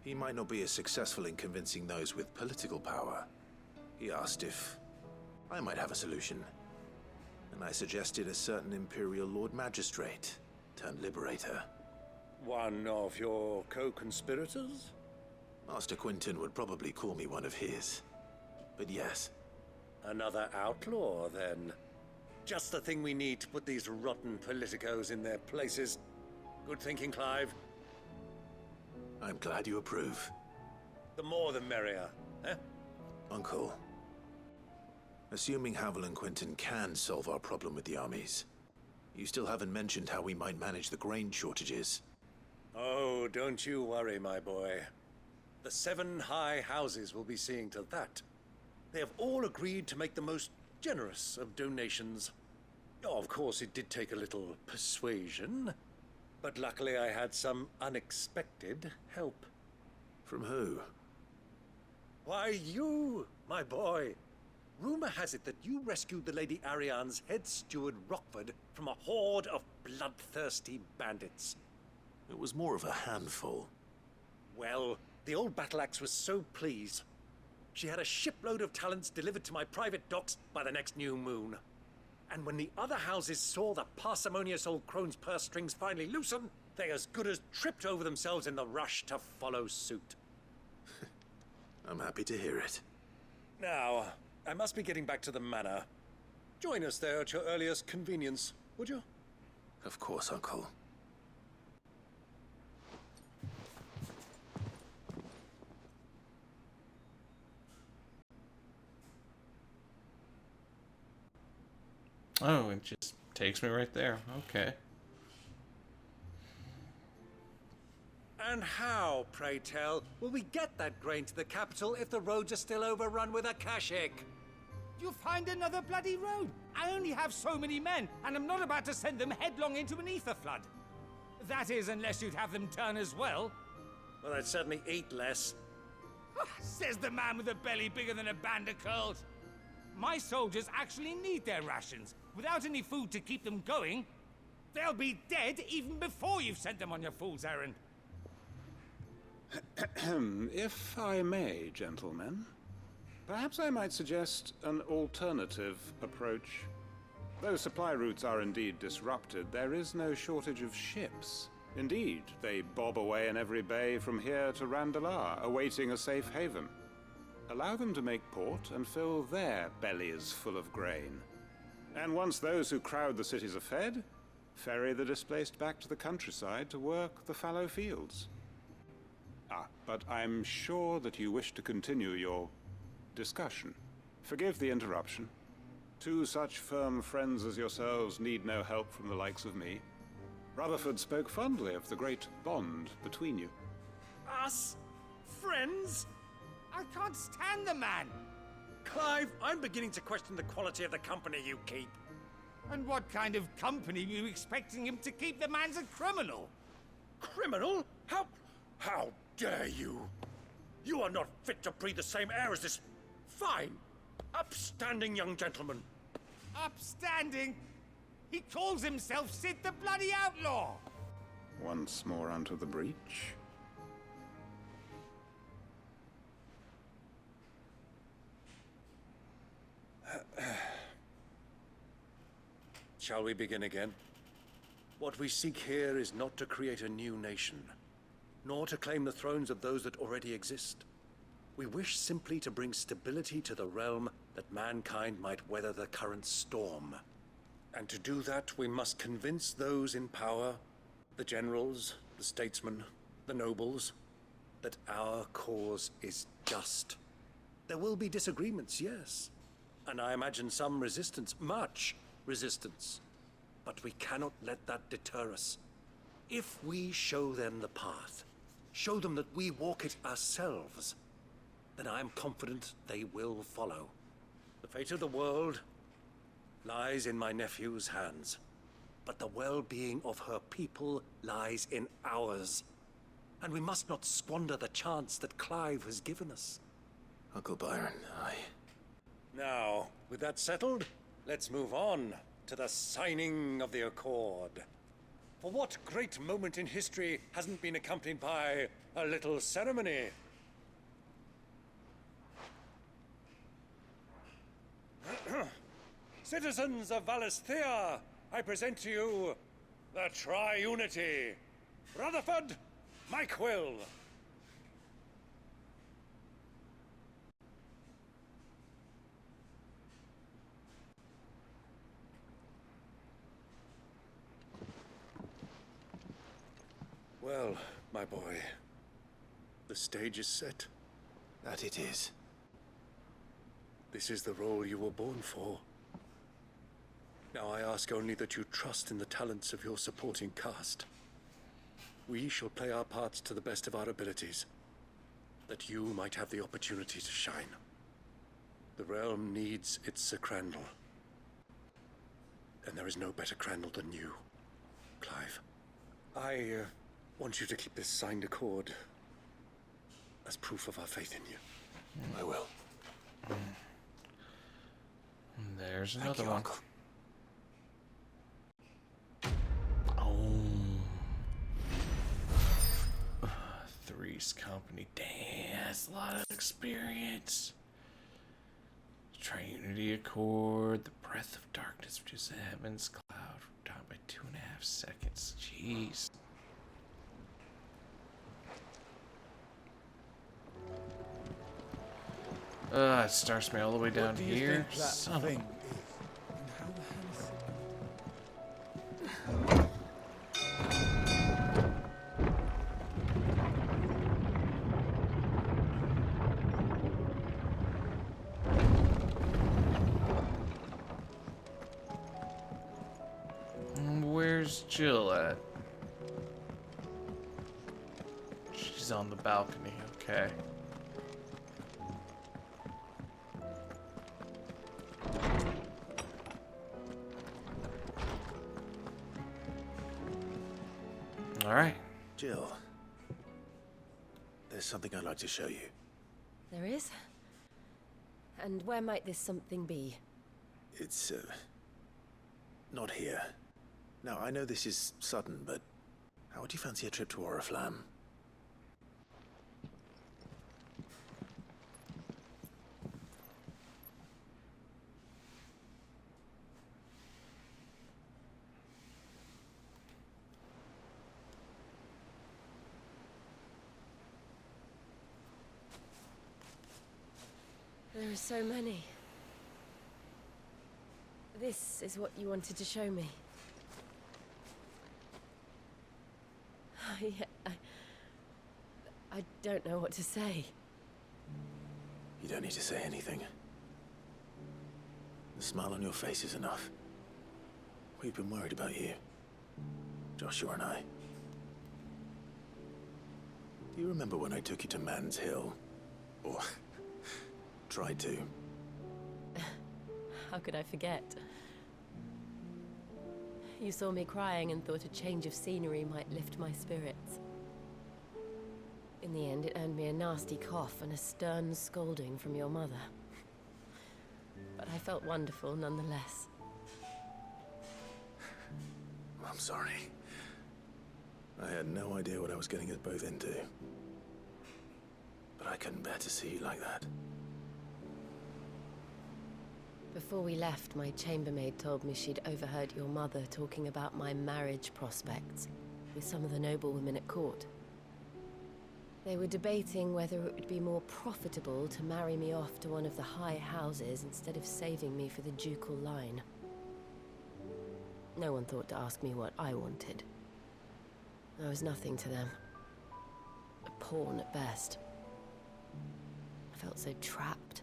he might not be as successful in convincing those with political power. He asked if I might have a solution, and I suggested a certain Imperial Lord Magistrate turned Liberator. One of your co-conspirators? Master Quinton would probably call me one of his, but yes. Another outlaw, then. Just the thing we need to put these rotten politicos in their places. Good thinking, Clive. I'm glad you approve. The more the merrier, eh? Uncle, assuming Havel and Quinton can solve our problem with the armies, you still haven't mentioned how we might manage the grain shortages. Oh, don't you worry, my boy. The 7 high houses will be seeing to that. They have all agreed to make the most generous of donations. Oh, of course, it did take a little persuasion, but luckily I had some unexpected help. From who? Why, you, my boy. Rumor has it that you rescued the Lady Ariane's head steward Rockford from a horde of bloodthirsty bandits. It was more of a handful. Well, the old battle axe was so pleased. She had a shipload of talents delivered to my private docks by the next new moon. And when the other houses saw the parsimonious old crone's purse strings finally loosen, they as good as tripped over themselves in the rush to follow suit. I'm happy to hear it. Now, I must be getting back to the manor. Join us there at your earliest convenience, would you? Of course, Uncle. Oh, it just takes me right there. Okay. And how, pray tell, will we get that grain to the capital if the roads are still overrun with Akashic? You'll find another bloody road. I only have so many men, and I'm not about to send them headlong into an ether flood. That is, unless you'd have them turn as well. Well, I'd certainly eat less. Says the man with a belly bigger than a band of curls. My soldiers actually need their rations. Without any food to keep them going, they'll be dead even before you've sent them on your fool's errand. If I may, gentlemen, perhaps I might suggest an alternative approach. Though supply routes are indeed disrupted, there is no shortage of ships. Indeed, they bob away in every bay from here to Randalar, awaiting a safe haven. Allow them to make port and fill their bellies full of grain. And once those who crowd the cities are fed, ferry the displaced back to the countryside to work the fallow fields. But I'm sure that you wish to continue your discussion. Forgive the interruption. 2 such firm friends as yourselves need no help from the likes of me. Rutherford spoke fondly of the great bond between you. Us? Friends? I can't stand the man. Clive, I'm beginning to question the quality of the company you keep. And what kind of company are you expecting him to keep? The man's a criminal. Criminal? How dare you? You are not fit to breathe the same air as this fine, upstanding young gentleman. Upstanding? He calls himself Sid the Bloody Outlaw. Once more onto the breach. Shall we begin again? What we seek here is not to create a new nation, nor to claim the thrones of those that already exist. We wish simply to bring stability to the realm that mankind might weather the current storm. And to do that, we must convince those in power, the generals, the statesmen, the nobles, that our cause is just. There will be disagreements, yes, and I imagine some resistance, much resistance. But we cannot let that deter us. If we show them the path, show them that we walk it ourselves, then I am confident they will follow. The fate of the world lies in my nephew's hands. But the well-being of her people lies in ours. And we must not squander the chance that Clive has given us. Uncle Byron, Now, with that settled, let's move on to the signing of the Accord. For what great moment in history hasn't been accompanied by a little ceremony? Citizens of Valisthea, I present to you the Triunity. Rutherford, Mike Will. Well, my boy, the stage is set. That it is. This is the role you were born for. Now I ask only that you trust in the talents of your supporting cast. We shall play our parts to the best of our abilities, that you might have the opportunity to shine. The realm needs its Sir Crandall. And there is no better Crandall than you, Clive. I want you to keep this signed accord as proof of our faith in you. I will. There's Thank another you, one. Uncle. Three's Company. Damn, that's a lot of experience. Triunity Accord. The Breath of Darkness reduces the heavens cloud down by 2.5 seconds. Jeez. It starts me all the way down here. Son of a- Where's Jill at? She's on the balcony, okay. Alright. Jill, there's something I'd like to show you. There is? And where might this something be? It's, not here. Now, I know this is sudden, but how would you fancy a trip to Oriflamme? There are so many. This is what you wanted to show me. Yeah, I don't know what to say. You don't need to say anything. The smile on your face is enough. We've been worried about you, Joshua and I. Do you remember when I took you to Man's Hill? Or tried to? How could I forget? You saw me crying and thought a change of scenery might lift my spirits. In the end, it earned me a nasty cough and a stern scolding from your mother. But I felt wonderful nonetheless. I'm sorry. I had no idea what I was getting us both into. But I couldn't bear to see you like that. Before we left, my chambermaid told me she'd overheard your mother talking about my marriage prospects with some of the noblewomen at court. They were debating whether it would be more profitable to marry me off to one of the high houses instead of saving me for the ducal line. No one thought to ask me what I wanted. I was nothing to them. A pawn at best. I felt so trapped.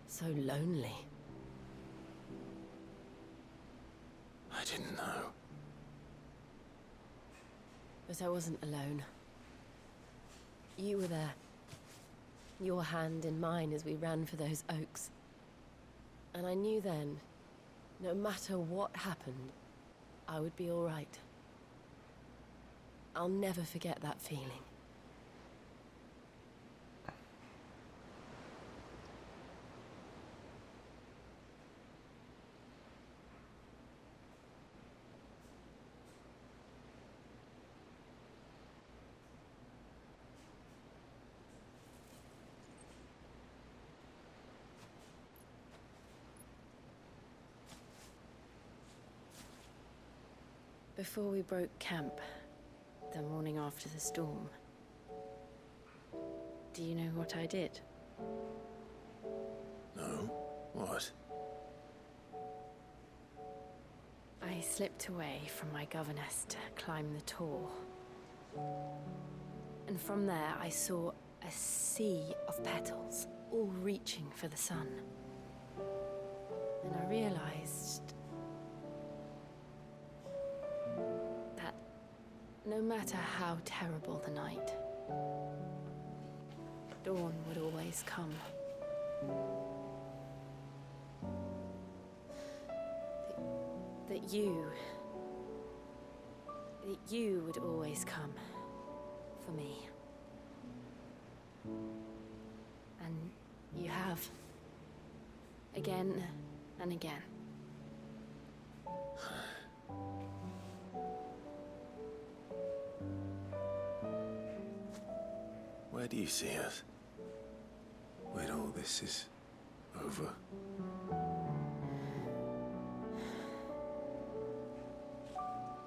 So lonely. I didn't know. But I wasn't alone. You were there. Your hand in mine as we ran for those oaks. And I knew then No matter what happened, I would be all right. I'll never forget that feeling. Before we broke camp, the morning after the storm, do you know what I did? No? What? I slipped away from my governess to climb the Tor. And from there, I saw a sea of petals, all reaching for the sun. And I realized that no matter how terrible the night, dawn would always come. That you would always come for me. And you have. Again and again. Where do you see us? When all this is over?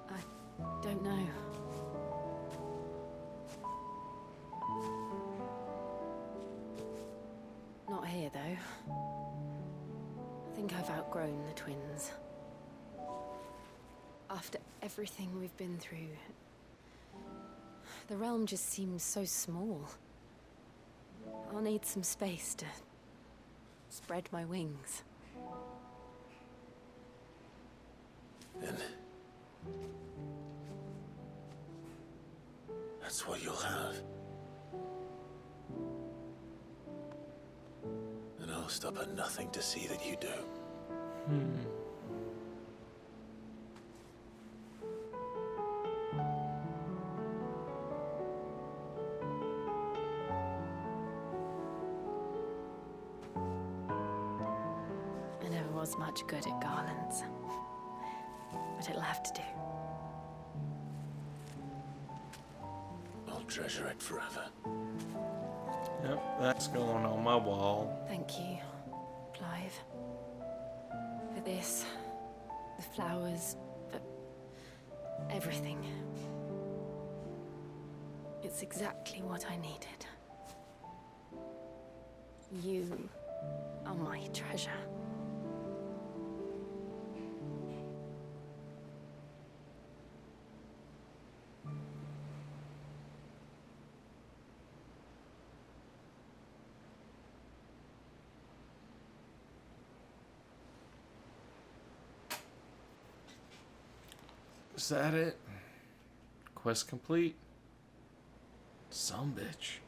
I don't know. Not here, though. I think I've outgrown the twins. After everything we've been through, the realm just seems so small. I'll need some space to spread my wings. Then that's what you'll have. And I'll stop at nothing to see that you do. I never was much good at garlands, but it'll have to do. I'll treasure it forever. Yep, that's going on my wall. Thank you, Clive. For this, the flowers, for everything. It's exactly what I needed. You are my treasure. Is that it? Quest complete? Some bitch.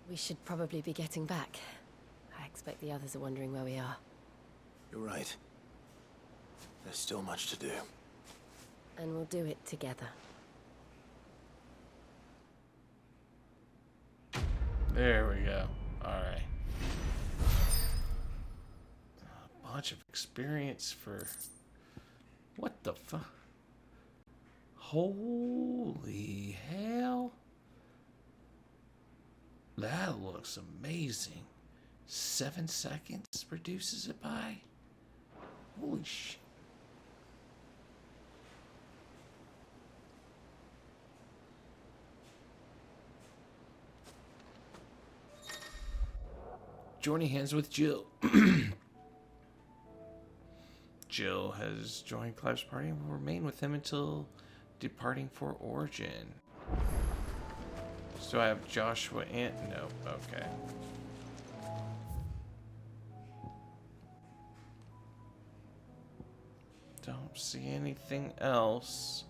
We should probably be getting back. I expect the others are wondering where we are. You're right. There's still much to do. And we'll do it together. There we go. Alright. A bunch of experience for... What the fuck? Holy hell. That looks amazing. 7 seconds reduces it by? Holy shit. Joining hands with Jill. Jill has joined Clive's party and will remain with him until departing for Origin. So I have Joshua and... Nope, okay. Don't see anything else.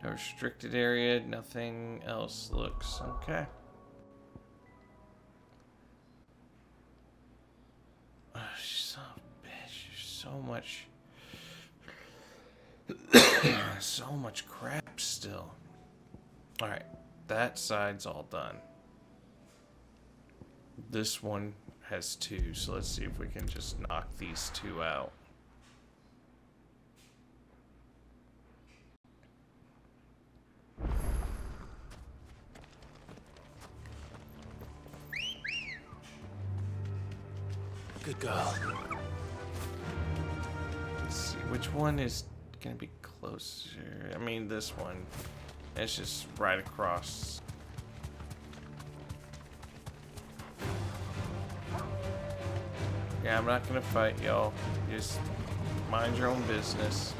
No restricted area, nothing else looks okay. so much... so much crap still. Alright, that side's all done. This one has 2, so let's see if we can just knock these 2 out. Good girl. Let's see, which one is gonna be closer? I mean, this one. It's just right across. Yeah, I'm not gonna fight y'all. Just mind your own business.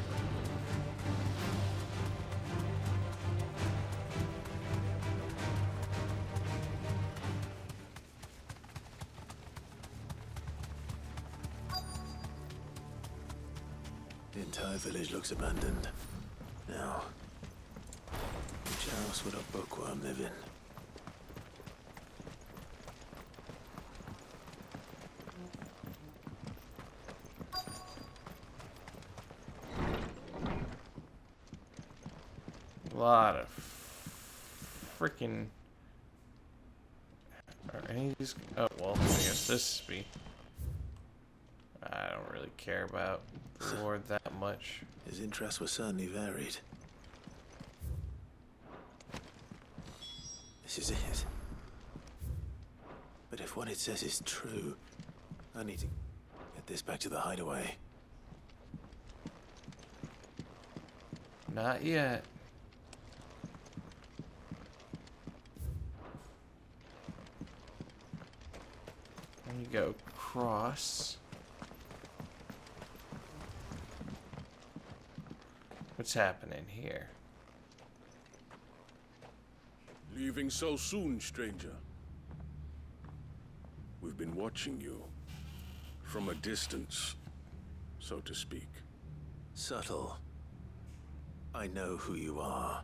The entire village looks abandoned. Now, which house would a bookworm live in? A lot of freaking. Are any of these? Oh well, I guess this be. I don't really care about the Lord that much. His interests were certainly varied. This is it. But if what it says is true, I need to get this back to the hideaway. Not yet. There you go, cross. What's happening here? Leaving so soon, stranger. We've been watching you. From a distance, so to speak. Subtle. I know who you are.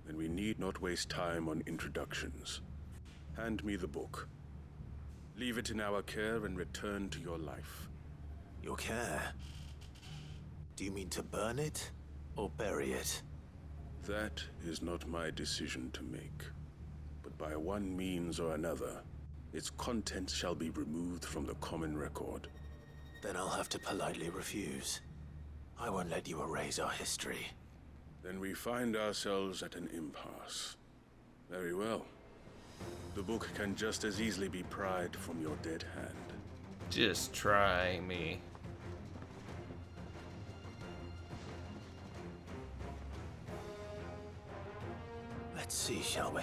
Then we need not waste time on introductions. Hand me the book. Leave it in our care and return to your life. Your care? Do you mean to burn it or bury it? That is not my decision to make. But by one means or another, its contents shall be removed from the common record. Then I'll have to politely refuse. I won't let you erase our history. Then we find ourselves at an impasse. Very well. The book can just as easily be pried from your dead hand. Just try me. Let's see, shall we?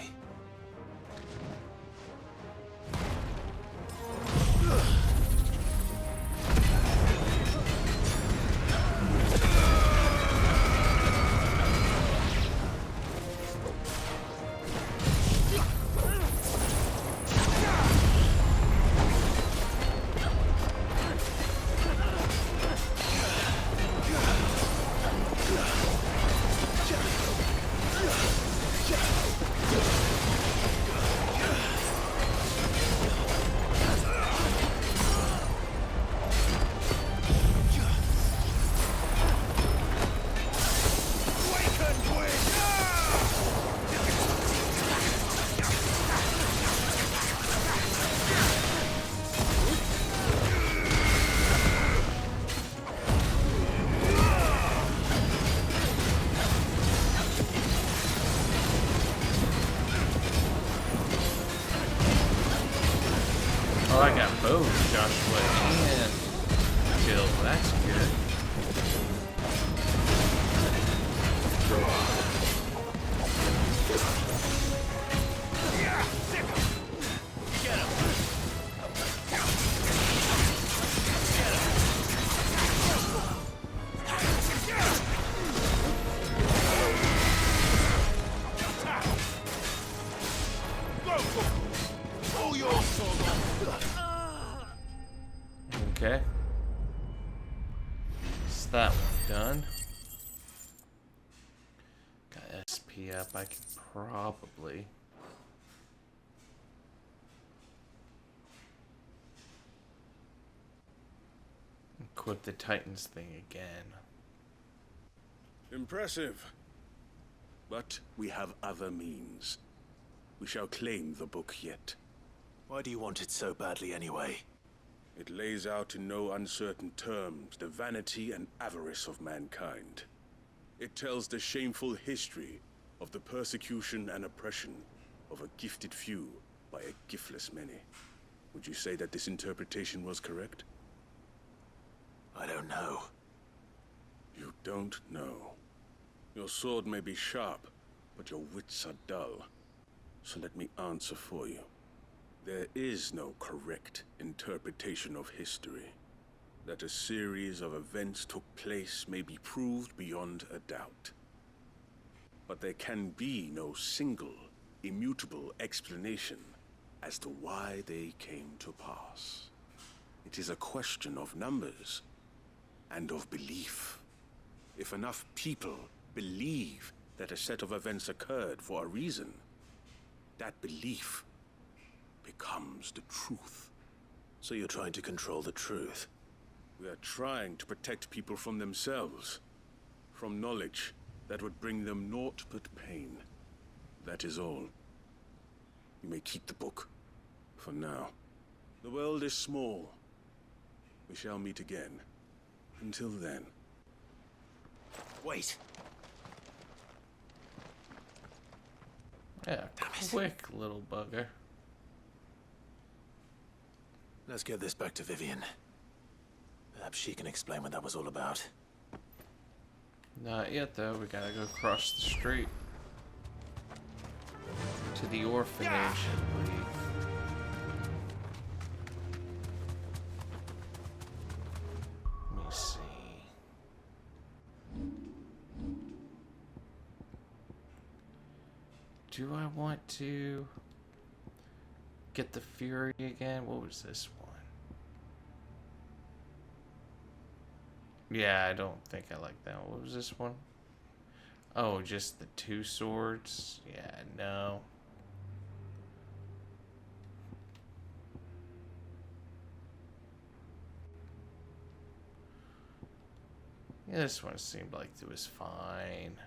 Oh, I got both Joshua and Jill. That's good. Okay. Is that one done? Got SP up. I can probably. equip the Titans thing again. Impressive. But we have other means. We shall claim the book yet. Why do you want it so badly anyway? It lays out in no uncertain terms the vanity and avarice of mankind. It tells the shameful history of the persecution and oppression of a gifted few by a giftless many. Would you say that this interpretation was correct? I don't know. You don't know. Your sword may be sharp, but your wits are dull. So let me answer for you. There is no correct interpretation of history. That a series of events took place may be proved beyond a doubt. But there can be no single, immutable explanation as to why they came to pass. It is a question of numbers and of belief. If enough people believe that a set of events occurred for a reason, that belief becomes the truth. So you're trying to control the truth? We are trying to protect people from themselves, from knowledge that would bring them naught but pain. That is all. You may keep the book, for now. The world is small. We shall meet again. Until then. Wait. Yeah, quick little bugger. Let's get this back to Vivian. Perhaps she can explain what that was all about. Not yet, though. We gotta go across the street to the orphanage, I believe. Let me see. Do I want to get the Fury again? What was this one? Yeah, I don't think I like that one. What was this one? Oh, just the two swords? Yeah, no. Yeah, this one seemed like it was fine.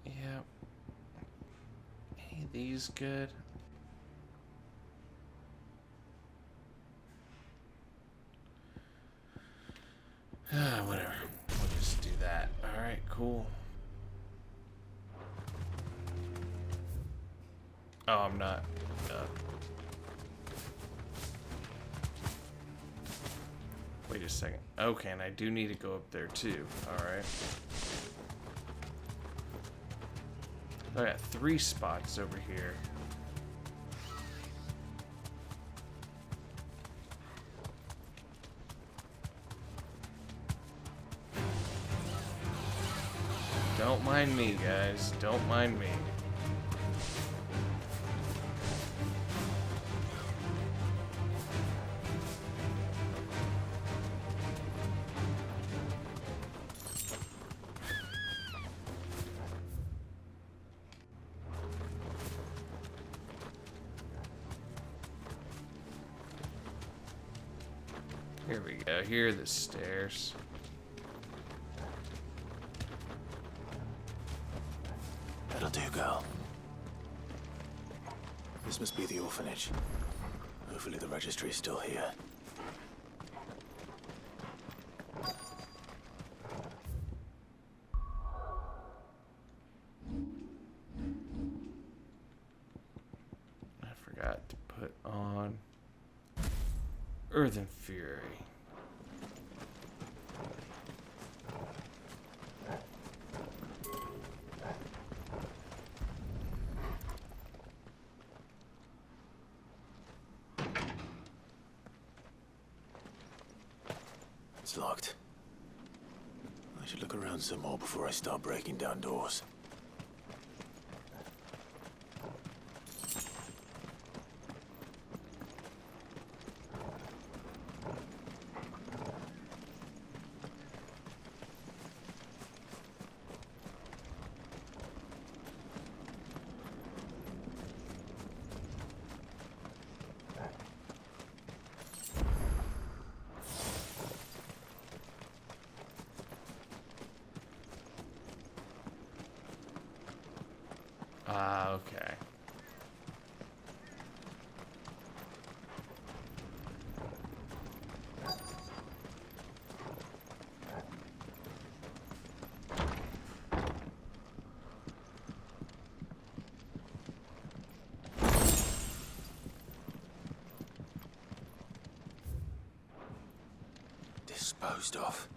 Yeah. Any of these good? Whatever. We'll just do that. Alright, cool. Oh, I'm not. Wait a second. Okay, and I do need to go up there too. Alright. I got 3 spots over here. Don't mind me, guys. Don't mind me. Here we go. Here are the stairs. That'll do, girl. This must be the orphanage. Hopefully the registry's still here. I forgot to put on Earth and Fury. It's locked. I should look around some more before I start breaking down doors. Ah, okay. Disposed of.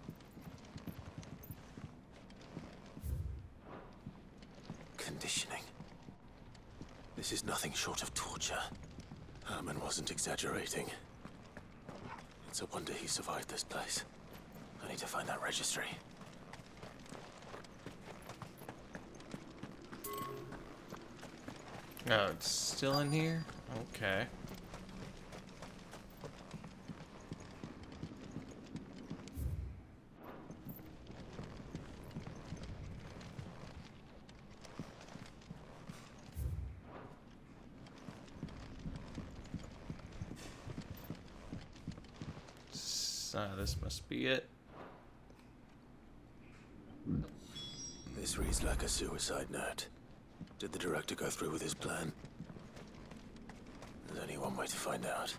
Conditioning. This is nothing short of torture. Herman wasn't exaggerating. It's a wonder he survived this place. I need to find that registry. Oh, it's still in here? Okay. This must be it. This reads like a suicide note. Did the director go through with his plan? There's only one way to find out.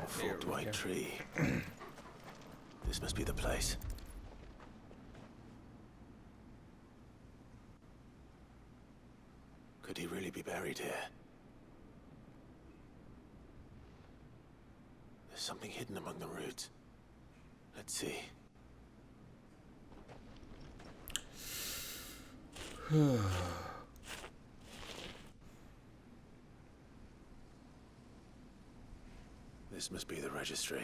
Forked white tree. This must be the place. Could he really be buried here? There's something hidden among the roots. Let's see. This must be the registry.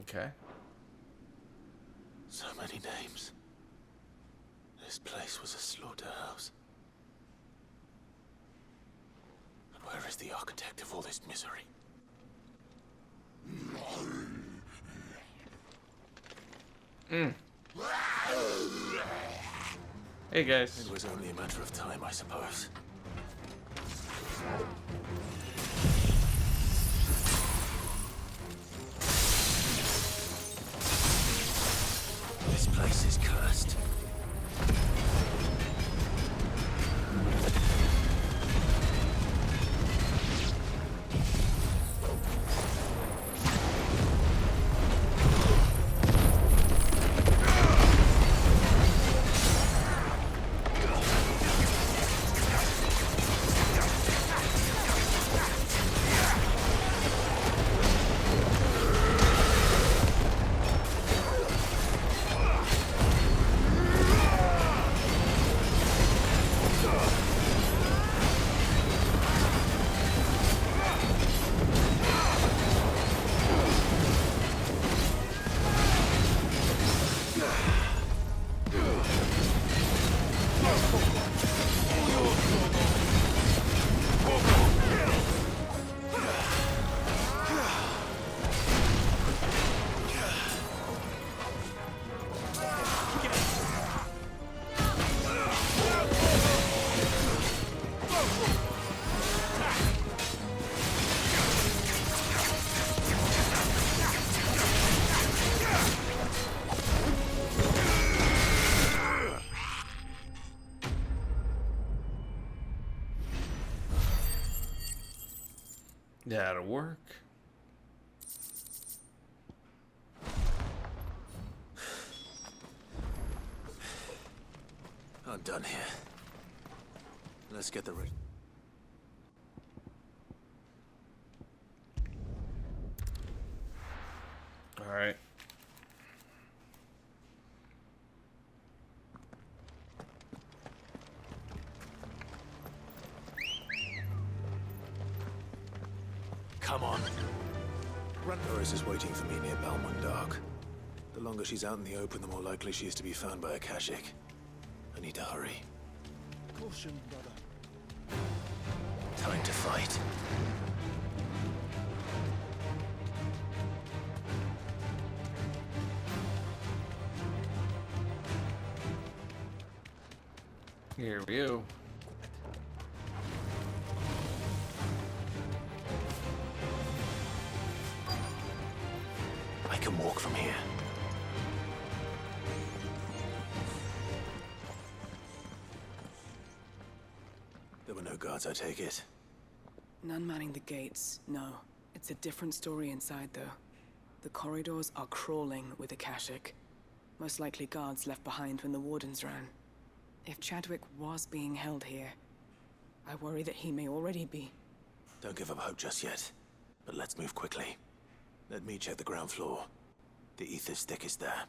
Okay. So many names. This place was a slaughterhouse. And where is the architect of all this misery? Hey guys. It was only a matter of time, I suppose. This place is cursed. That'll work. I'm done here. Let's get the All right. Come on. Doris is waiting for me near Balmung Dark. The longer she's out in the open, the more likely she is to be found by a Kashik. I need to hurry. Caution, brother. Time to fight. Here we go. I can walk from here. There were no guards, I take it. None manning the gates, no. It's a different story inside, though. The corridors are crawling with Akashic. Most likely guards left behind when the Wardens ran. If Chadwick was being held here, I worry that he may already be. Don't give up hope just yet, but let's move quickly. Let me check the ground floor. The ether's thickest there.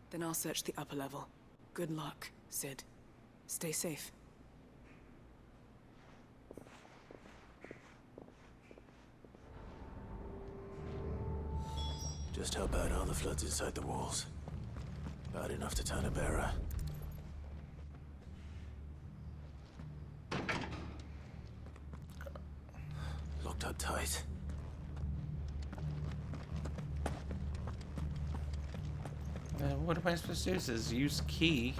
Then I'll search the upper level. Good luck, Sid. Stay safe. Just how bad are the floods inside the walls? Bad enough to turn a bearer. Locked up tight. What am I supposed to do? It says use key.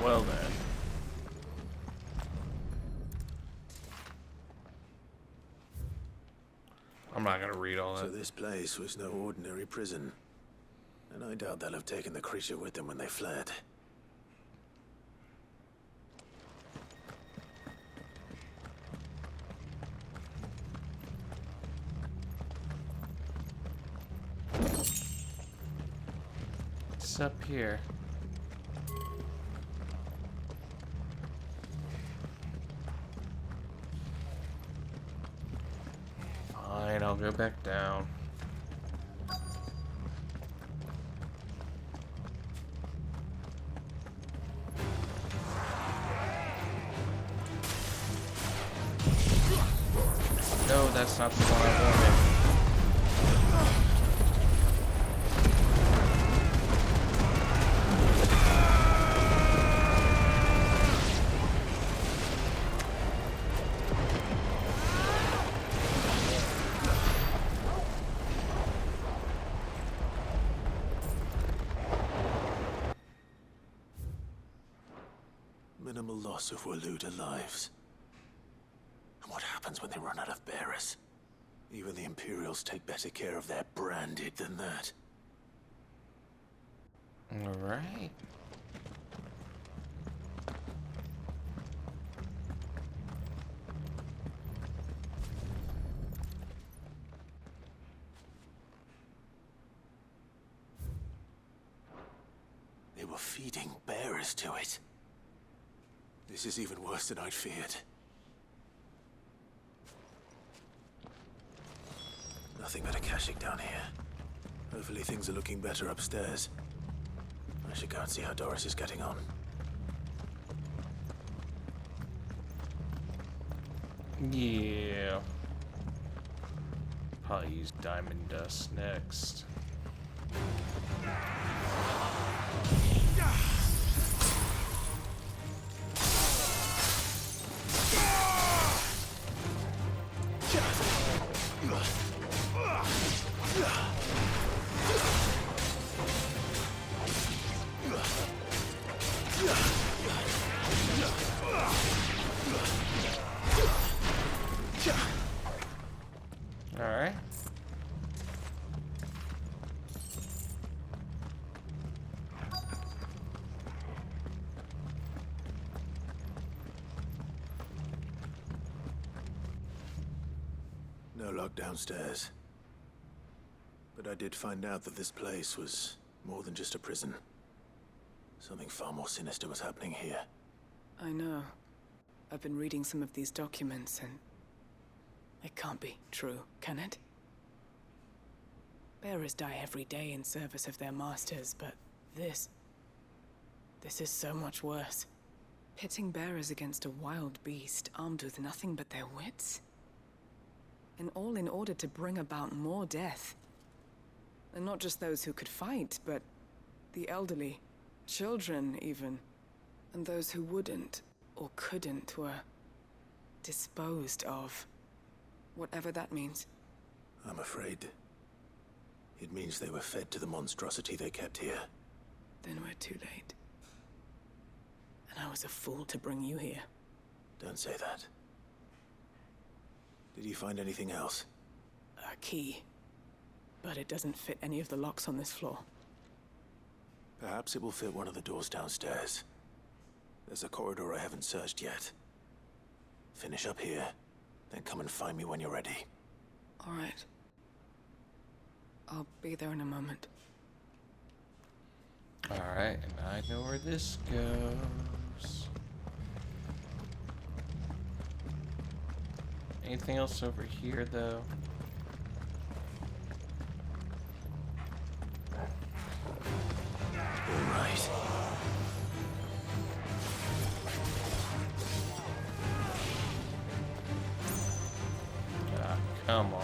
Well then. I'm not gonna read all that. So this place was no ordinary prison. And I doubt they'll have taken the creature with them when they fled. What's up here? Fine, I'll go back down. No, that's not the one I wanted. Minimal loss of Waluda lives. And what happens when they run out of bearers? Even the Imperials take better care of their branded than that. Alright. They were feeding bearers to it. This is even worse than I'd feared. Nothing but Akashic down here. Hopefully things are looking better upstairs. I should go and see how Doris is getting on. Yeah. Probably use diamond dust next. Alright. No lock downstairs. But I did find out that this place was more than just a prison. Something far more sinister was happening here. I know. I've been reading some of these documents and it can't be true, can it? Bearers die every day in service of their masters, but this is so much worse. Pitting bearers against a wild beast armed with nothing but their wits? And all in order to bring about more death. And not just those who could fight, but the elderly, children even. And those who wouldn't or couldn't were disposed of. Whatever that means. I'm afraid it means they were fed to the monstrosity they kept here. Then we're too late. And I was a fool to bring you here. Don't say that. Did you find anything else? A key. But it doesn't fit any of the locks on this floor. Perhaps it will fit one of the doors downstairs. There's a corridor I haven't searched yet. Finish up here, then come and find me when you're ready. All right. I'll be there in a moment. Alright, and I know where this goes. Anything else over here, though? Alright. Ah, come on.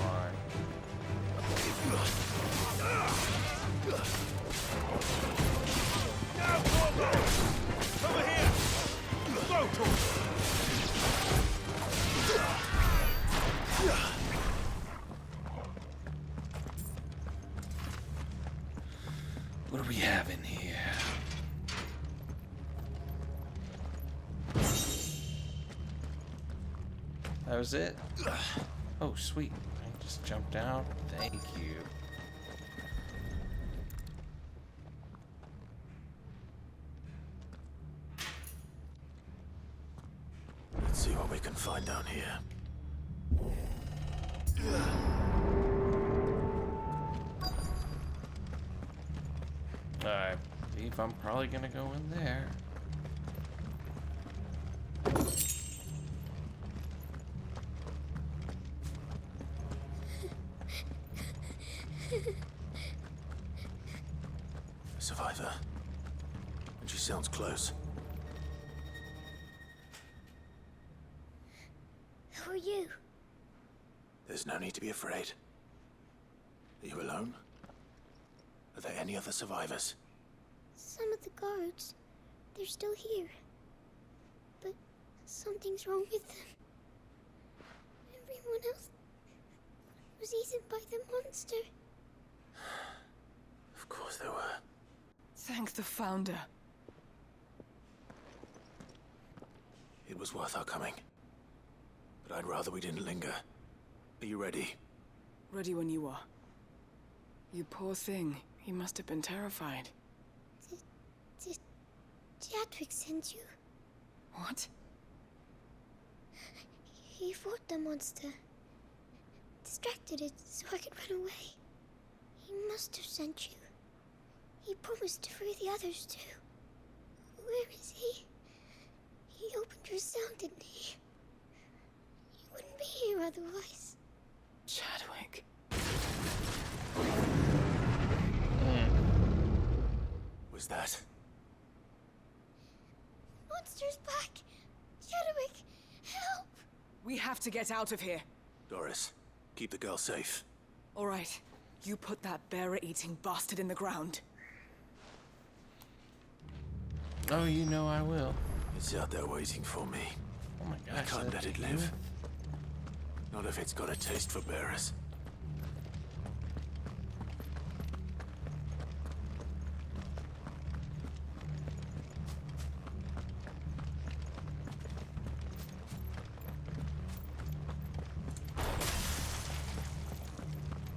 Over here! Go, What do we have in here? That was it? Oh, sweet. I just jumped out. Thank you. Let's see what we can find down here. I believe I'm probably gonna go in there. A survivor. And she sounds close. Who are you? There's no need to be afraid. Are you alone? Are there any other survivors? Some of the guards. They're still here. But something's wrong with them. Everyone else was eaten by the monster. Of course there were. Thank the Founder. It was worth our coming. But I'd rather we didn't linger. Are you ready? Ready when you are. You poor thing. He must have been terrified. Did Chadwick send you? What? He fought the monster. Distracted it so I could run away. He must have sent you. He promised to free the others too. Where is he? He opened your cell, didn't he? He wouldn't be here otherwise. Chadwick. Was that? Monster's back! Chadwick, help! We have to get out of here. Doris, keep the girl safe. All right. You put that bearer-eating bastard in the ground. Oh, you know I will. It's out there waiting for me. Oh my gosh. I can't let it live. Not if it's got a taste for bearers.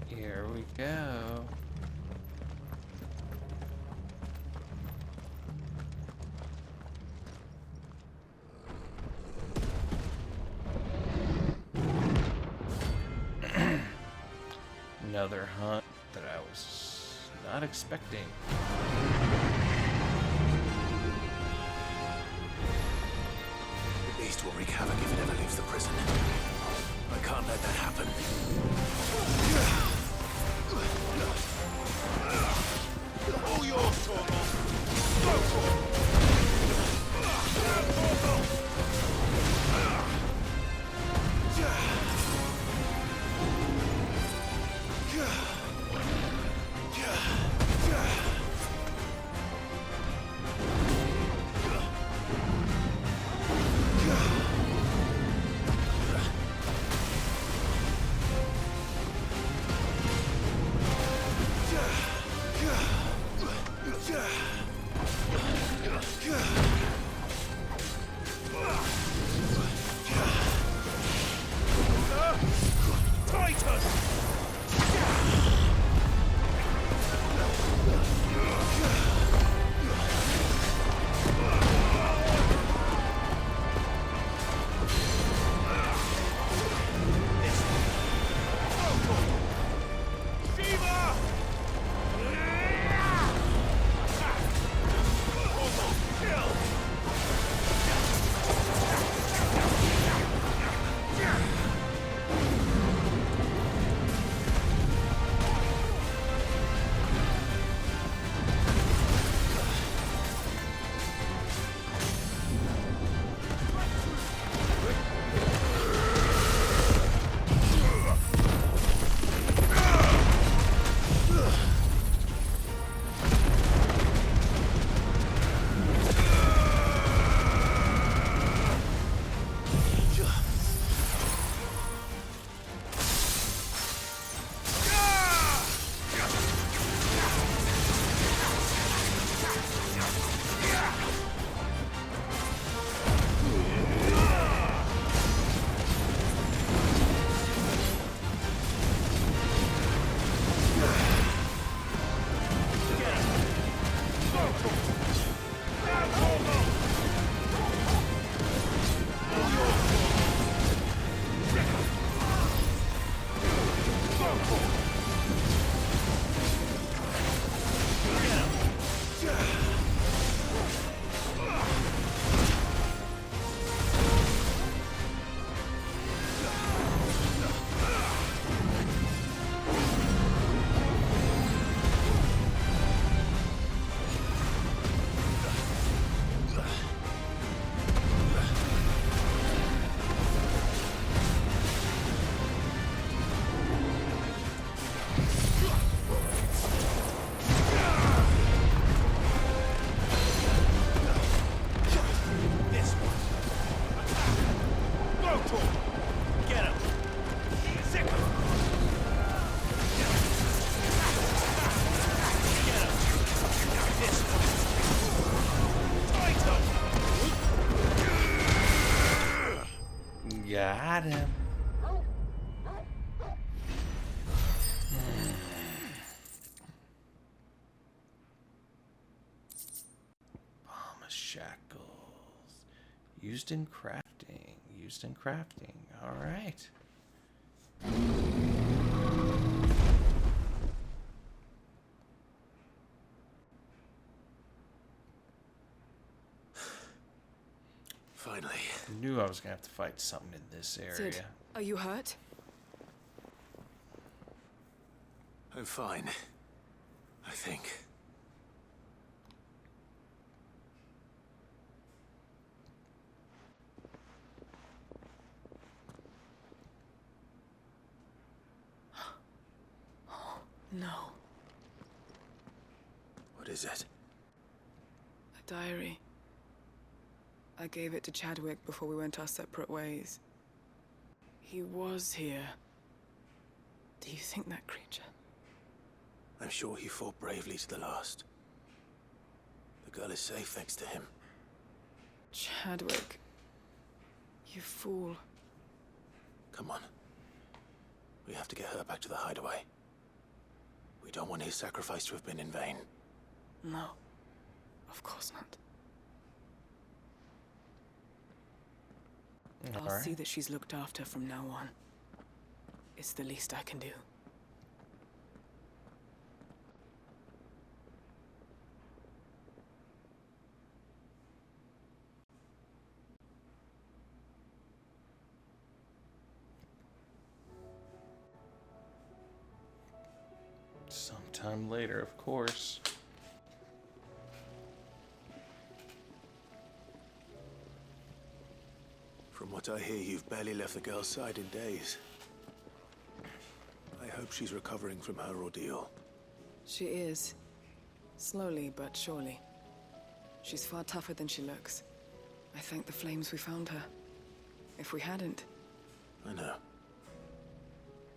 Here we go. Another hunt that I was not expecting. The beast will wreak havoc if it ever leaves the prison. I can't let that happen. All yours, Torgal! Go for it! Got him. Bomb shackles. Used in crafting. Used in crafting. All right. Finally. I knew I was gonna have to fight something in this area. Sid, are you hurt? I'm fine. I think. No. What is it? A diary. I gave it to Chadwick before we went our separate ways. He was here. Do you think that creature? I'm sure he fought bravely to the last. The girl is safe thanks to him. Chadwick. You fool. Come on. We have to get her back to the hideaway. We don't want his sacrifice to have been in vain. No. Of course not. I'll see that she's looked after from now on. It's the least I can do. Sometime later, of course. From what I hear, you've barely left the girl's side in days. I hope she's recovering from her ordeal. She is. Slowly but surely. She's far tougher than she looks. I thank the flames we found her. If we hadn't... I know.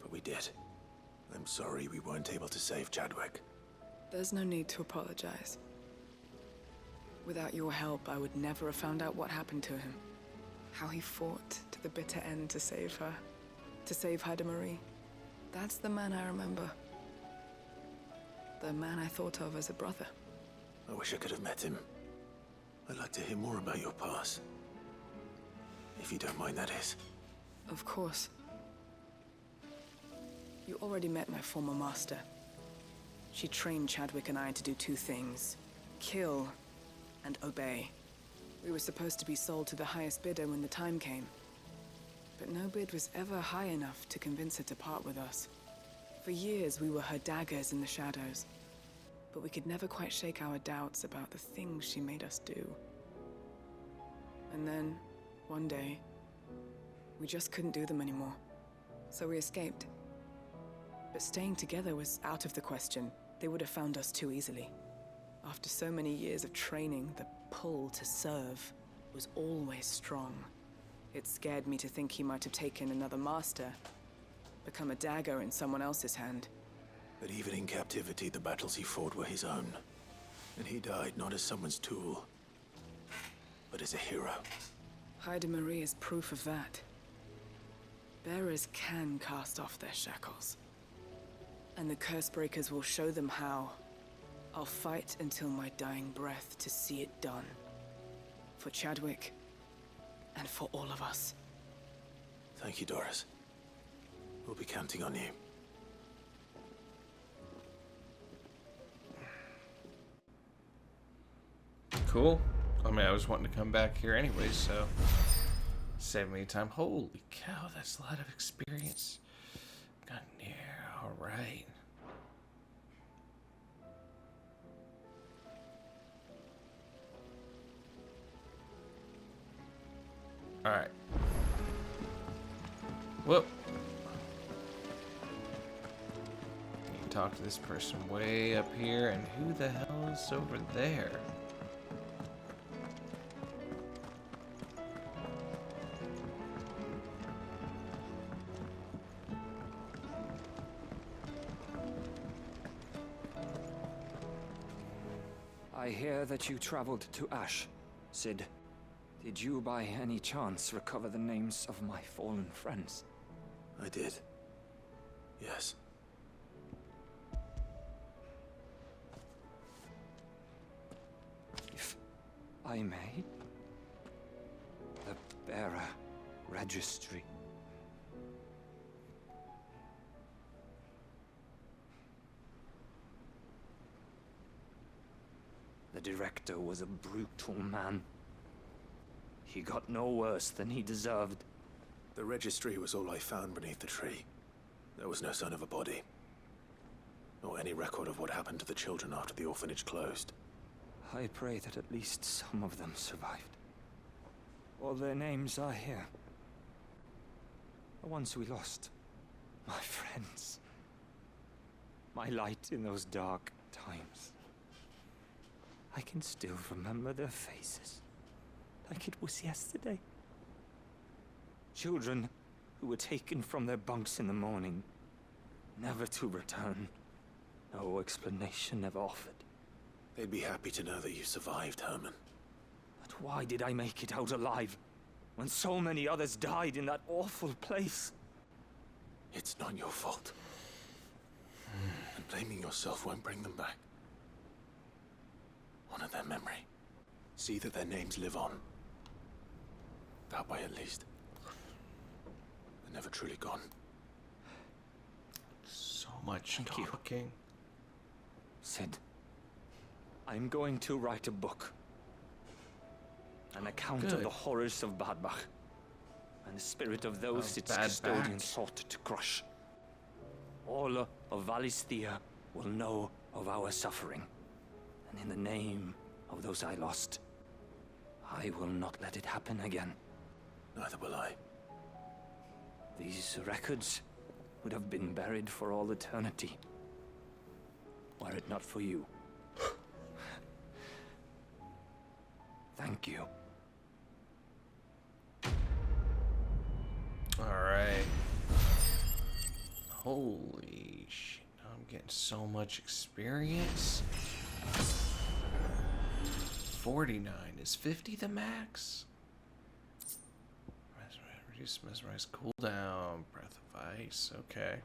But we did. I'm sorry we weren't able to save Chadwick. There's no need to apologize. Without your help, I would never have found out what happened to him. How he fought to the bitter end to save her. To save Haida Marie. That's the man I remember. The man I thought of as a brother. I wish I could have met him. I'd like to hear more about your past. If you don't mind, that is. Of course. You already met my former master. She trained Chadwick and I to do two things. Kill and obey. We were supposed to be sold to the highest bidder when the time came. But no bid was ever high enough to convince her to part with us. For years, we were her daggers in the shadows. But we could never quite shake our doubts about the things she made us do. And then, one day, we just couldn't do them anymore. So we escaped. But staying together was out of the question. They would have found us too easily. After so many years of training, the pull to serve was always strong. It scared me to think he might have taken another master, become a dagger in someone else's hand. But even in captivity, the battles he fought were his own. And he died not as someone's tool, but as a hero. Haida Marie is proof of that. Bearers can cast off their shackles. And the Cursebreakers will show them how. I'll fight until my dying breath to see it done. For Chadwick, and for all of us. Thank you, Doris. We'll be counting on you. cool. I mean, I was wanting to come back here anyway, so save me time. Holy cow, that's a lot of experience. Got near. All right. All right. Whoop. You talk to this person way up here, and who the hell is over there? I hear that you traveled to Ash, Sid. Did you by any chance recover the names of my fallen friends? I did. Yes. If I may, the bearer registry. The director was a brutal man. He got no worse than he deserved. The registry was all I found beneath the tree. There was no sign of a body. Or any record of what happened to the children after the orphanage closed. I pray that at least some of them survived. All their names are here. The ones we lost. My friends. My light in those dark times. I can still remember their faces. Like it was yesterday. Children who were taken from their bunks in the morning, never to return. No explanation ever offered. They'd be happy to know that you survived, Herman. But why did I make it out alive, when so many others died in that awful place? It's not your fault. And blaming yourself won't bring them back. Honor their memory. See that their names live on. That way, at least. They're never truly gone. So much talking. Sid, I'm going to write a book. An account of the horrors of Badbach. And the spirit of those its custodians sought to crush. All of Valisthea will know of our suffering. And in the name of those I lost, I will not let it happen again. Neither will I. These records would have been buried for all eternity, were it not for you. Thank you. Alright. Holy shit. I'm getting so much experience. 49. Is 50 the max? Reduce mesmerize cooldown. Breath of ice. Okay.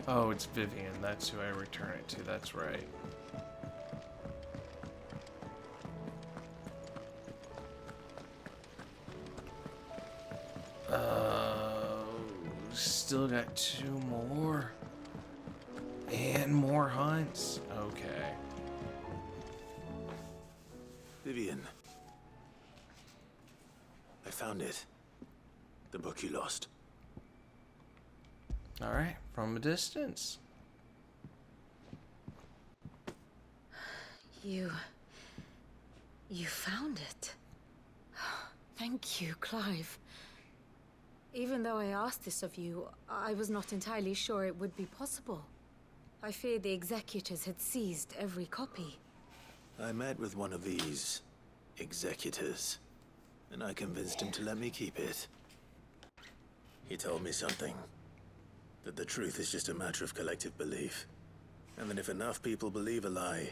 Oh, it's Vivian. That's who I return it to. That's right. Still got 2 more. And more hunts. Okay. Vivian. I found it. The book you lost. Alright, from a distance. You found it. Thank you, Clive. Even though I asked this of you, I was not entirely sure it would be possible. I feared the executors had seized every copy. I met with one of these executors, and I convinced him to let me keep it. He told me something. That the truth is just a matter of collective belief. And that if enough people believe a lie,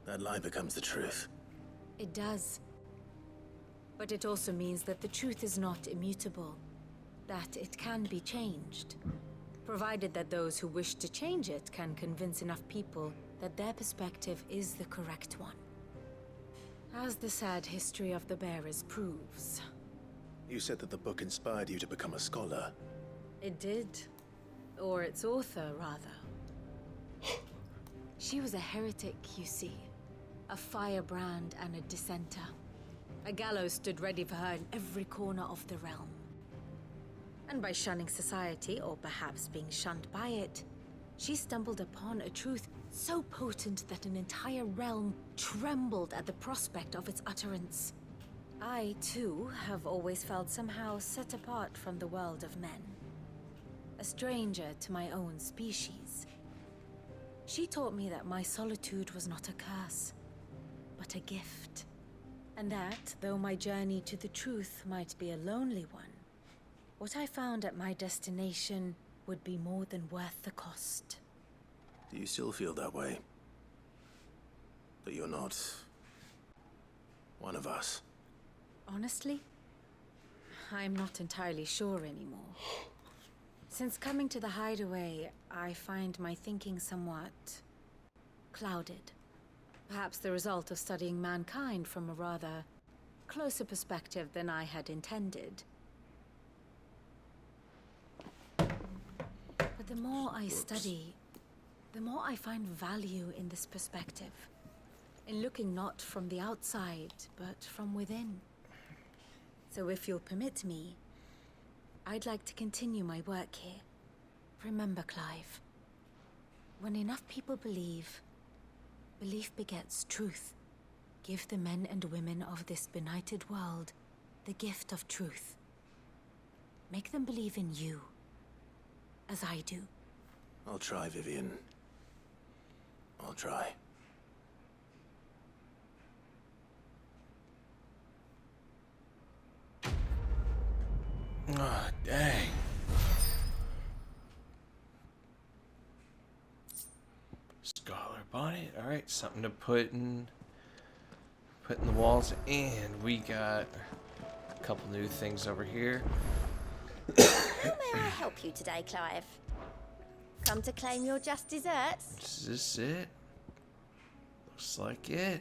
that lie becomes the truth. It does. But it also means that the truth is not immutable. That it can be changed. Provided that those who wish to change it can convince enough people that their perspective is the correct one. As the sad history of the Bearers proves. You said that the book inspired you to become a scholar. It did. Or its author, rather. She was a heretic, you see. A firebrand and a dissenter. A gallows stood ready for her in every corner of the realm. And by shunning society, or perhaps being shunned by it, she stumbled upon a truth so potent that an entire realm trembled at the prospect of its utterance. I, too, have always felt somehow set apart from the world of men. A stranger to my own species. She taught me that my solitude was not a curse, but a gift. And that, though my journey to the truth might be a lonely one, what I found at my destination would be more than worth the cost. Do you still feel that way? That you're not one of us? Honestly, I'm not entirely sure anymore. Since coming to the hideaway, I find my thinking somewhat clouded. Perhaps the result of studying mankind from a rather closer perspective than I had intended. But the more I study, the more I find value in this perspective. In looking not from the outside, but from within. So if you'll permit me, I'd like to continue my work here. Remember, Clive, when enough people believe, belief begets truth. Give the men and women of this benighted world the gift of truth. Make them believe in you, as I do. I'll try, Vivian. I'll try. Ah, dang. Scholar bonnet. All right, something to put in the walls, and we got a couple new things over here. How may I help you today, Clive? Come to claim your just desserts? Is this it? Looks like it.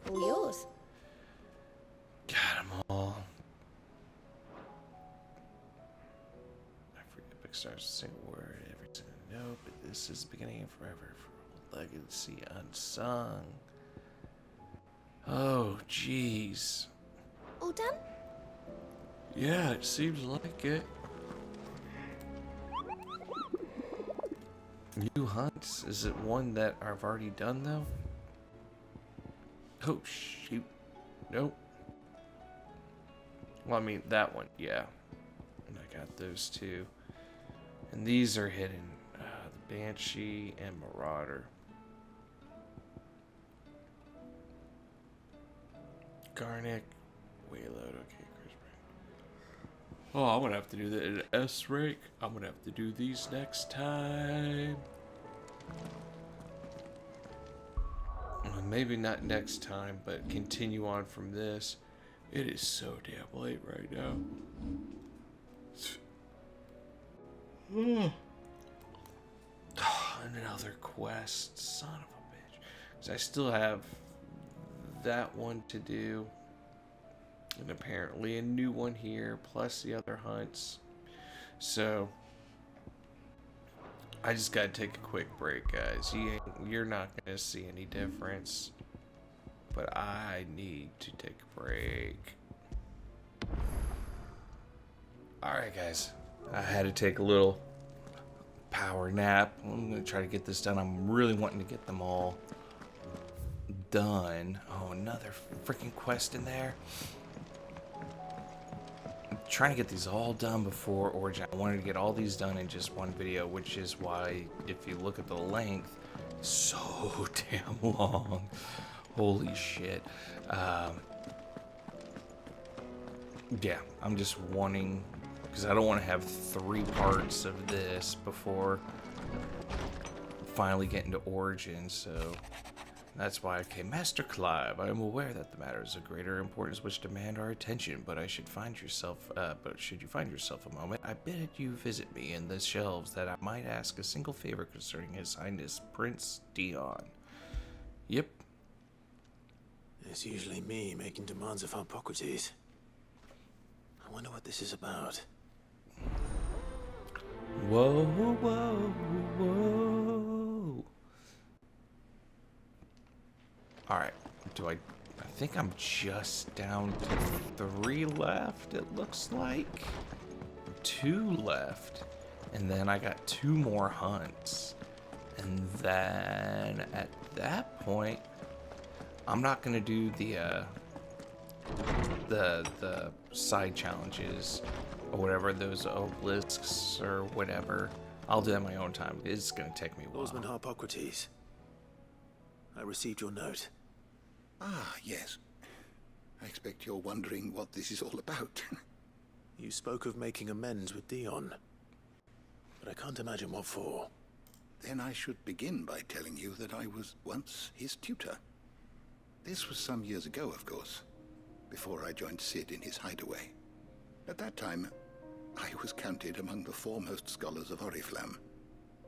All yours. Got them all. I forget big stars to say a word every single note, but this is the beginning of forever for old legacy unsung. Oh, jeez. All done? Yeah, it seems like it. New hunts? Is it one that I've already done though? Oh shoot. Nope. Well, I mean that one, yeah. And I got those two. And these are hidden. The Banshee and Marauder. Garnick. Wayload, okay. Oh, I'm gonna have to do the S rank. I'm gonna have to do these next time. Maybe not next time, but continue on from this. It is so damn late right now. Another quest, son of a bitch. Because I still have that one to do. And apparently a new one here, plus the other hunts. So, I just gotta take a quick break, guys. You're not gonna see any difference. But I need to take a break. Alright, guys. I had to take a little power nap. I'm gonna try to get this done. I'm really wanting to get them all done. Oh, another freaking quest in there. I'm trying to get these all done before Origin. I wanted to get all these done in just one video, which is why, if you look at the length, it's so damn long. Holy shit. Yeah, I'm just wanting, because I don't want to have 3 parts of this before finally getting to Origin, so that's why. Okay, Master Clive, I am aware that the matters of greater importance which demand our attention, but should you find yourself a moment, I bid you visit me in the shelves that I might ask a single favor concerning His Highness Prince Dion. Yep. It's usually me making demands of Hippocrates. I wonder what this is about. Whoa, whoa, whoa. Alright, I think I'm just down to 3 left, it looks like. 2 left. And then I got 2 more hunts. And then at that point, I'm not gonna do the side challenges or whatever, those obelisks or whatever. I'll do that on my own time. It's gonna take me a while. Lawsman Hippocrates, I received your note. Ah, yes. I expect you're wondering what this is all about. You spoke of making amends with Dion, but I can't imagine what for. Then I should begin by telling you that I was once his tutor. This was some years ago, of course, before I joined Sid in his hideaway. At that time, I was counted among the foremost scholars of Oriflamme,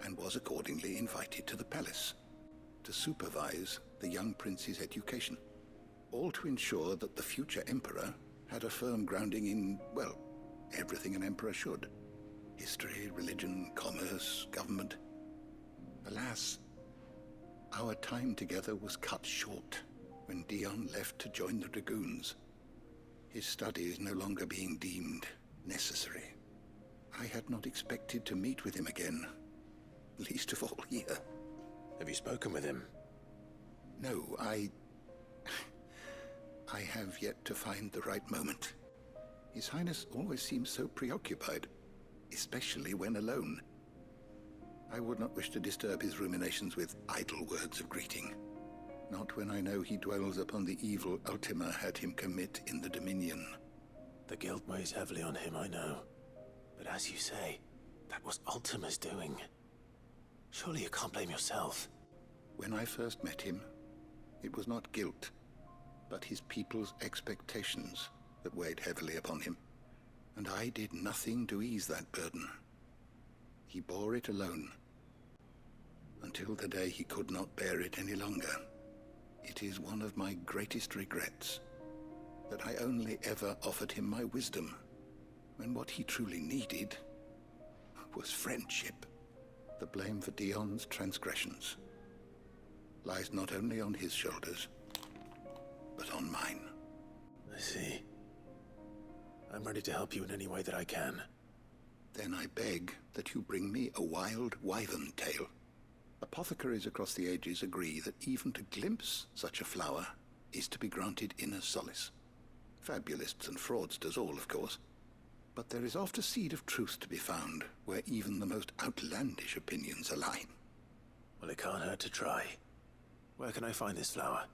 and was accordingly invited to the palace to supervise the young prince's education, all to ensure that the future emperor had a firm grounding in, well, everything an emperor should. History, religion, commerce, government. Alas, our time together was cut short when Dion left to join the Dragoons, his studies no longer being deemed necessary. I had not expected to meet with him again, least of all here. Have you spoken with him? No, I have yet to find the right moment. His Highness always seems so preoccupied, especially when alone. I would not wish to disturb his ruminations with idle words of greeting. Not when I know he dwells upon the evil Ultima had him commit in the Dominion. The guilt weighs heavily on him, I know. But as you say, that was Ultima's doing. Surely you can't blame yourself. When I first met him, it was not guilt, but his people's expectations that weighed heavily upon him. And I did nothing to ease that burden. He bore it alone, until the day he could not bear it any longer. It is one of my greatest regrets that I only ever offered him my wisdom, when what he truly needed was friendship. The blame for Dion's transgressions lies not only on his shoulders, but on mine. I see. I'm ready to help you in any way that I can. Then I beg that you bring me a wild wyvern tail. Apothecaries across the ages agree that even to glimpse such a flower is to be granted inner solace. Fabulists and fraudsters all, of course. But there is oft a seed of truth to be found where even the most outlandish opinions align. Well, it can't hurt to try. Where can I find this flower?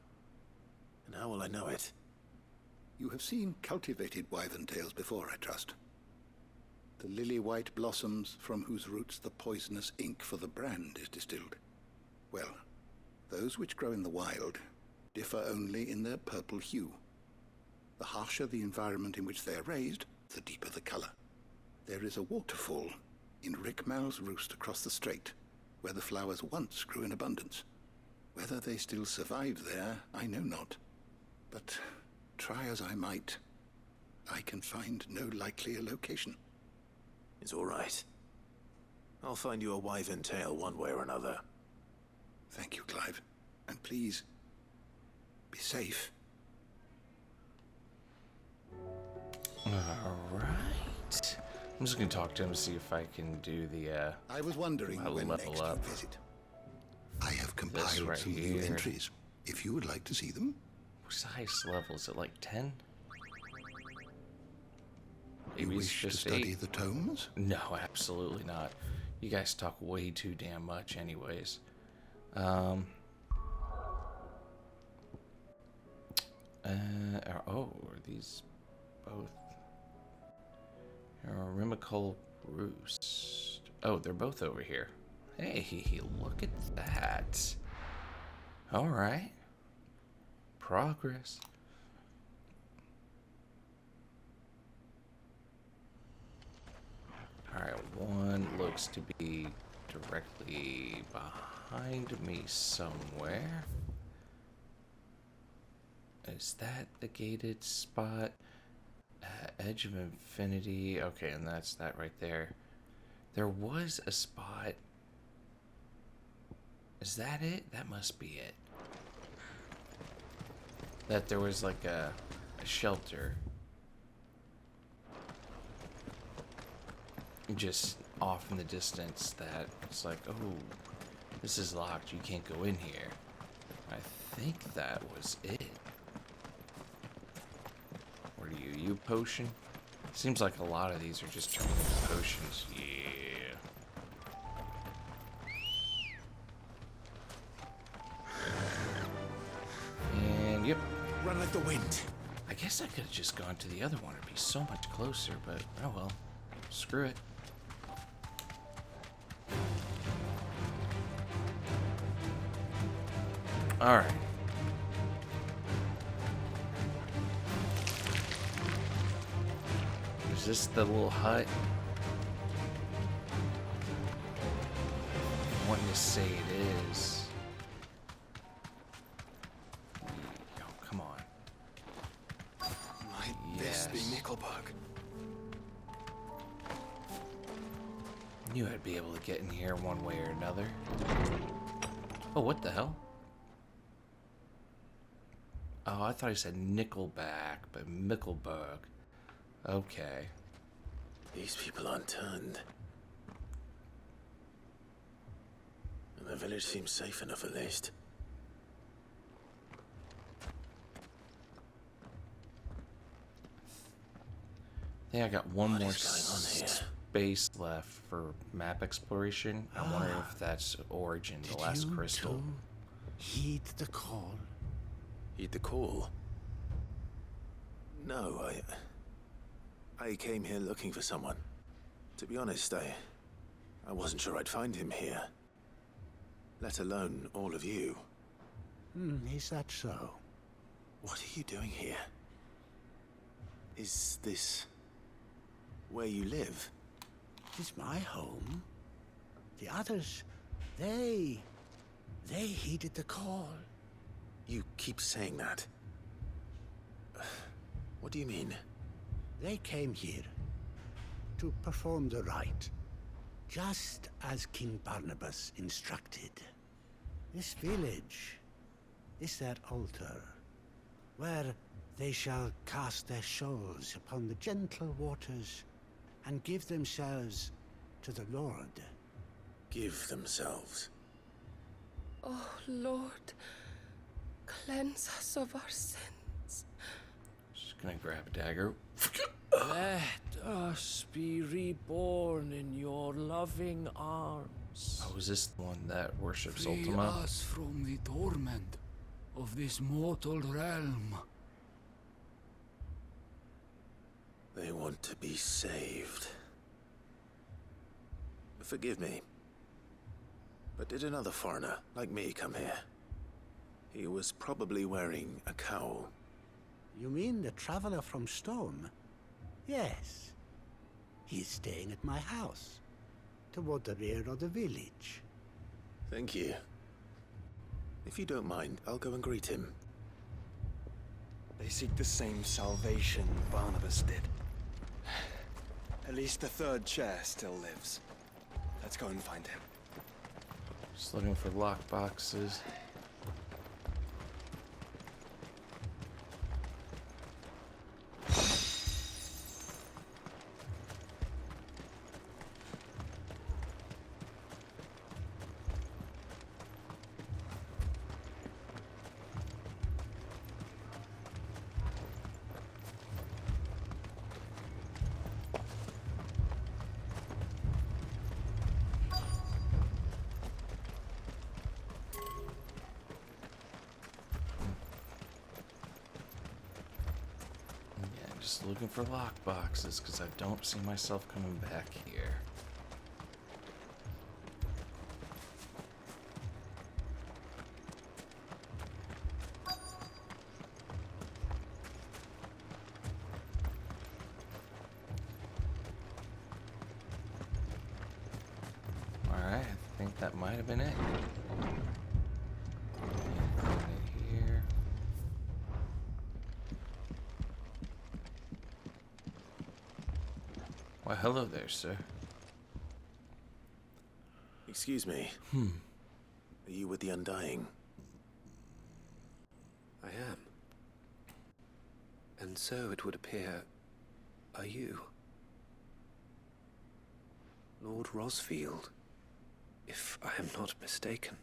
And how will I know it? You have seen cultivated wyvern tails before, I trust. The lily-white blossoms from whose roots the poisonous ink for the brand is distilled. Well, those which grow in the wild differ only in their purple hue. The harsher the environment in which they are raised, the deeper the color. There is a waterfall in Rickmal's roost across the strait, where the flowers once grew in abundance. Whether they still survive there, I know not. But try as I might, I can find no likelier location. It's all right. I'll find you a wyvern tail one way or another. Thank you, Clive. And please, be safe. Alright. I'm just gonna talk to him to see if I can do the I was wondering when level next up. you visit. I have compiled right some new here. entries, if you would like to see them. What's the highest level? Is it like 10? You Maybe it's wish to just study 8? the tomes? No, absolutely not. You guys talk way too damn much anyways. Are these both? Rimical Roost. Oh, they're both over here. Hey, look at that. Alright. Progress. Alright, one looks to be directly behind me somewhere. Is that the gated spot? Edge of Infinity. Okay, and that's that right there. There was a spot. Is that it? That must be it. That there was like a shelter. Just off in the distance that it's like, oh, this is locked. You can't go in here. I think that was it. What are you? You potion? Seems like a lot of these are just turning into potions. Yeah. And yep. Run like the wind. I guess I could have just gone to the other one. It'd be so much closer, but oh well. Screw it. Alright. Is this the little hut? I'm wanting to say it is. Oh, come on. Might this be Nickelbug? Knew I'd be able to get in here one way or another. Oh, what the hell? Oh, I thought he said Nickelback, but Mickelberg. Okay. These people aren't turned. And the village seems safe enough at least. I think I got one What more is going on here? space left for map exploration. I'm wondering if that's Origin, the last crystal. Too heed the call. Heed the call? No, I came here looking for someone. To be honest, I wasn't sure I'd find him here. Let alone all of you. Is that so? What are you doing here? Is this where you live? It's my home. The others, they heeded the call. You keep saying that. What do you mean? They came here to perform the rite, just as King Barnabas instructed. This village is their altar, where they shall cast their souls upon the gentle waters and give themselves to the Lord. Give themselves? Oh, Lord, cleanse us of our sins. Just gonna grab a dagger. Let us be reborn in your loving arms. Oh, is this the one that worships Free Ultima? us from the torment of this mortal realm. They want to be saved. Forgive me, but did another foreigner like me come here? He was probably wearing a cowl. You mean the traveler from Stone? Yes. He's staying at my house, toward the rear of the village. Thank you. If you don't mind, I'll go and greet him. They seek the same salvation Barnabas did. At least the third chair still lives. Let's go and find him. Just looking for lock boxes. Just looking for lock boxes because I don't see myself coming back here. Alright, I think that might have been it. Here. Why, hello there, sir. Excuse me. Are you with the Undying? I am. And so it would appear, are you? Lord Rosfield, if I am not mistaken.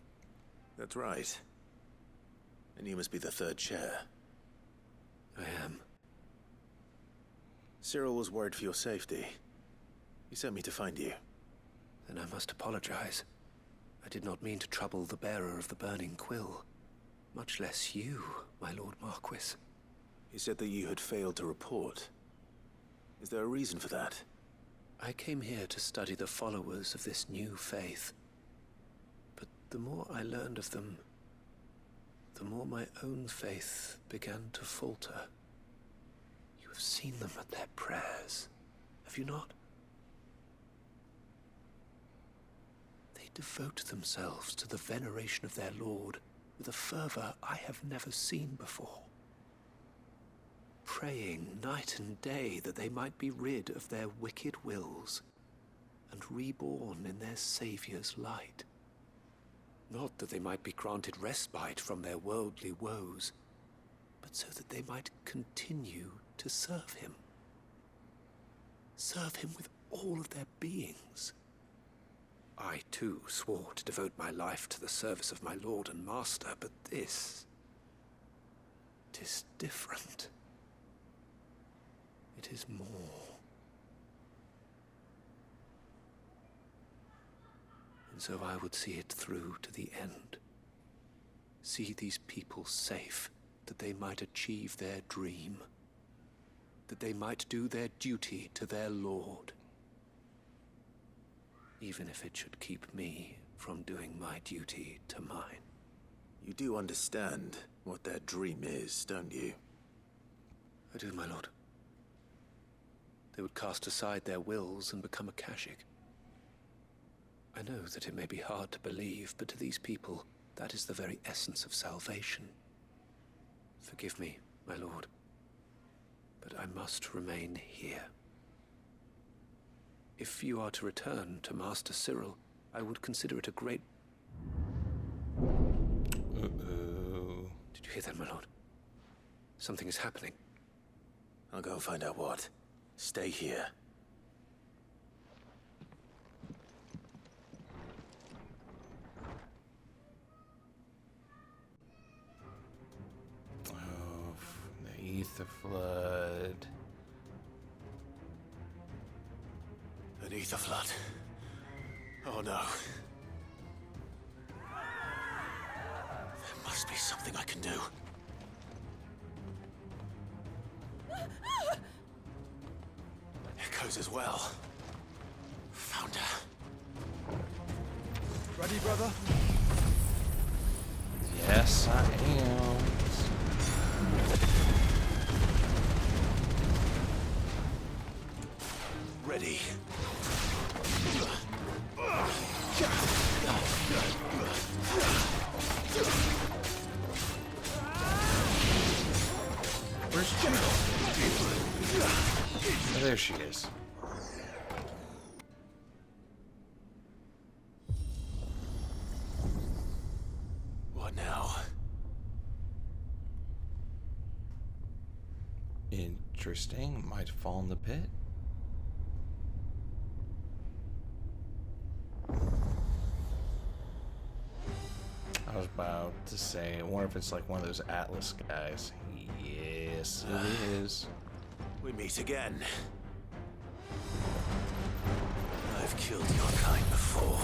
That's right. And you must be the third chair. I am. Cyril was worried for your safety. He sent me to find you. Then I must apologize. I did not mean to trouble the bearer of the burning quill. Much less you, my Lord Marquis. He said that you had failed to report. Is there a reason for that? I came here to study the followers of this new faith. But the more I learned of them, the more my own faith began to falter. You have seen them at their prayers, have you not? They devote themselves to the veneration of their Lord with a fervor I have never seen before. Praying night and day that they might be rid of their wicked wills and reborn in their Saviour's light. Not that they might be granted respite from their worldly woes, but so that they might continue to serve him. Serve him with all of their beings. I, too, swore to devote my life to the service of my Lord and Master, but this... it is different. It is more. And so I would see it through to the end. See these people safe, that they might achieve their dream. That they might do their duty to their Lord. Even if it should keep me from doing my duty to mine. You do understand what their dream is, don't you? I do, my lord. They would cast aside their wills and become Akashic. I know that it may be hard to believe, but to these people, that is the very essence of salvation. Forgive me, my lord, but I must remain here. If you are to return to Master Cyril, I would consider it a great... Uh-oh. Did you hear that, my lord? Something is happening. I'll go and find out what. Stay here. Oh, the Ether Flood. An Ether Flood. Oh no. There must be something I can do. Echoes as well. Found her. Ready, brother? Yes, I am. Ready. Where's she? Oh, there she is. What now? Interesting. Might fall in the pit. I was about to say, I wonder if it's like one of those Atlas guys. Yes, it is. We meet again. I've killed your kind before.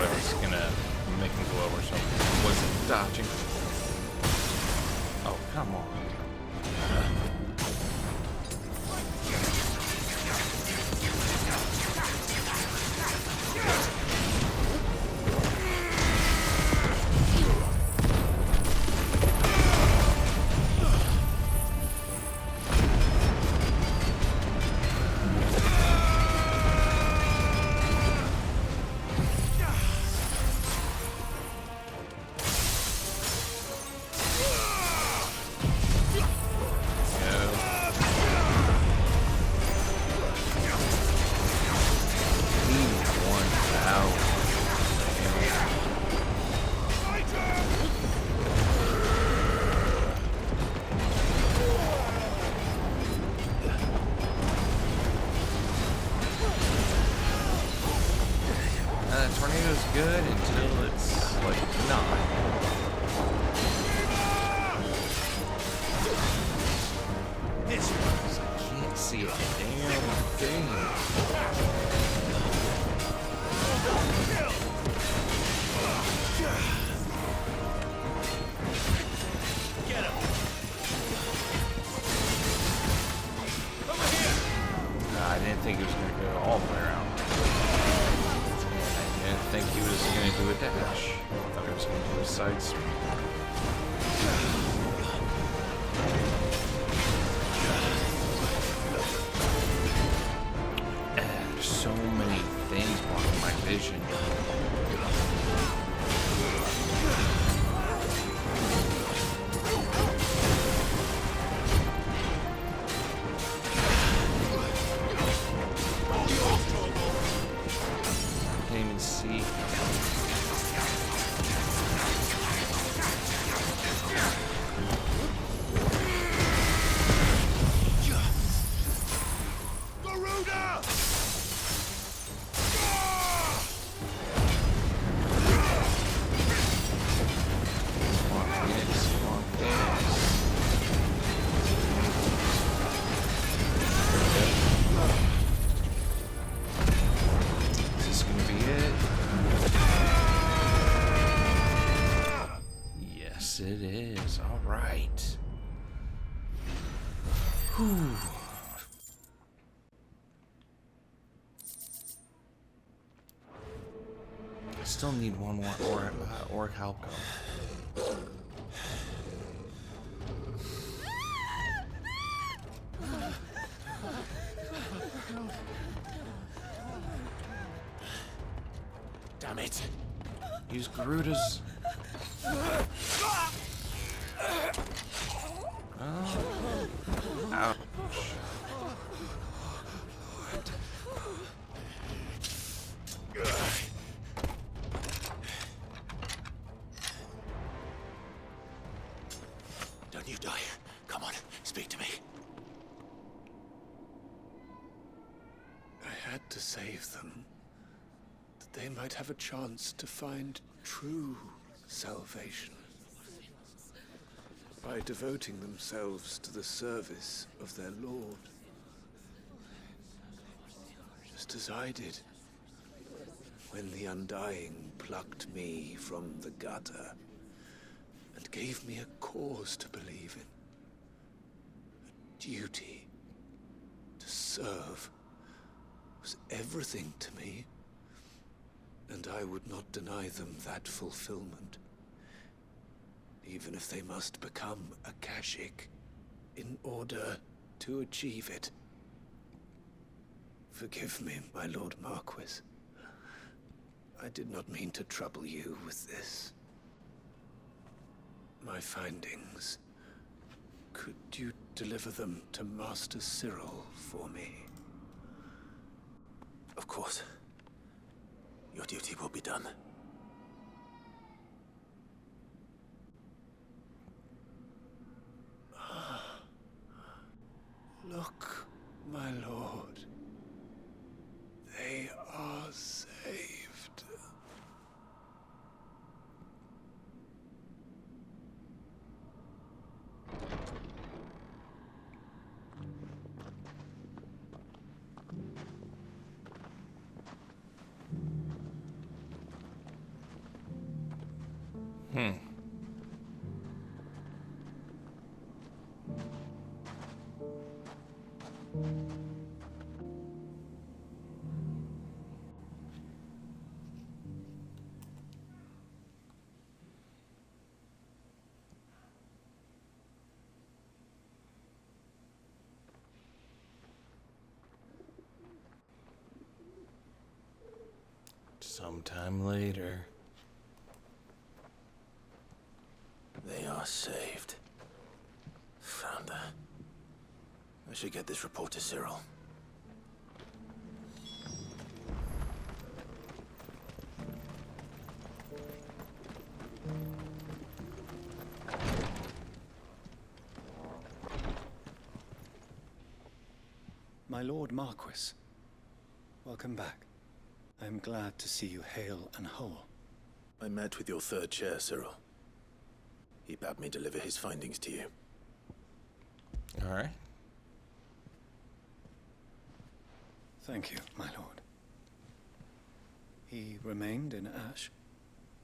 thought it was gonna make him glow or something. It wasn't dodging. Oh, come on. Tornado's good until it's like not. This one, I can't see a damn thing. Get him! Over here! I didn't think it was going to go all the way around. I didn't think he was going to do a dash. I thought he was going to do a side swing. There's so many things blocking my vision. Can't even see. It is. All right. Whew. I still need one more orc help go. Damn it. Use Garuda's. Oh. Ouch. Don't you die. Come on, speak to me. I had to save them, that they might have a chance to find true salvation. By devoting themselves to the service of their Lord. Just as I did, when the Undying plucked me from the gutter and gave me a cause to believe in. A duty to serve was everything to me, and I would not deny them that fulfillment. Even if they must become a Kashik in order to achieve it. Forgive me, my Lord Marquis. I did not mean to trouble you with this. My findings. Could you deliver them to Master Cyril for me? Of course. Your duty will be done. Look, my lord. They are saved. Sometime later. They are saved. Found her. I should get this report to Cyril. My Lord Marquis, welcome back. I am glad to see you hale and whole. I met with your third chair, Cyril. He bade me deliver his findings to you. All right. Thank you, my lord. He remained in Ash?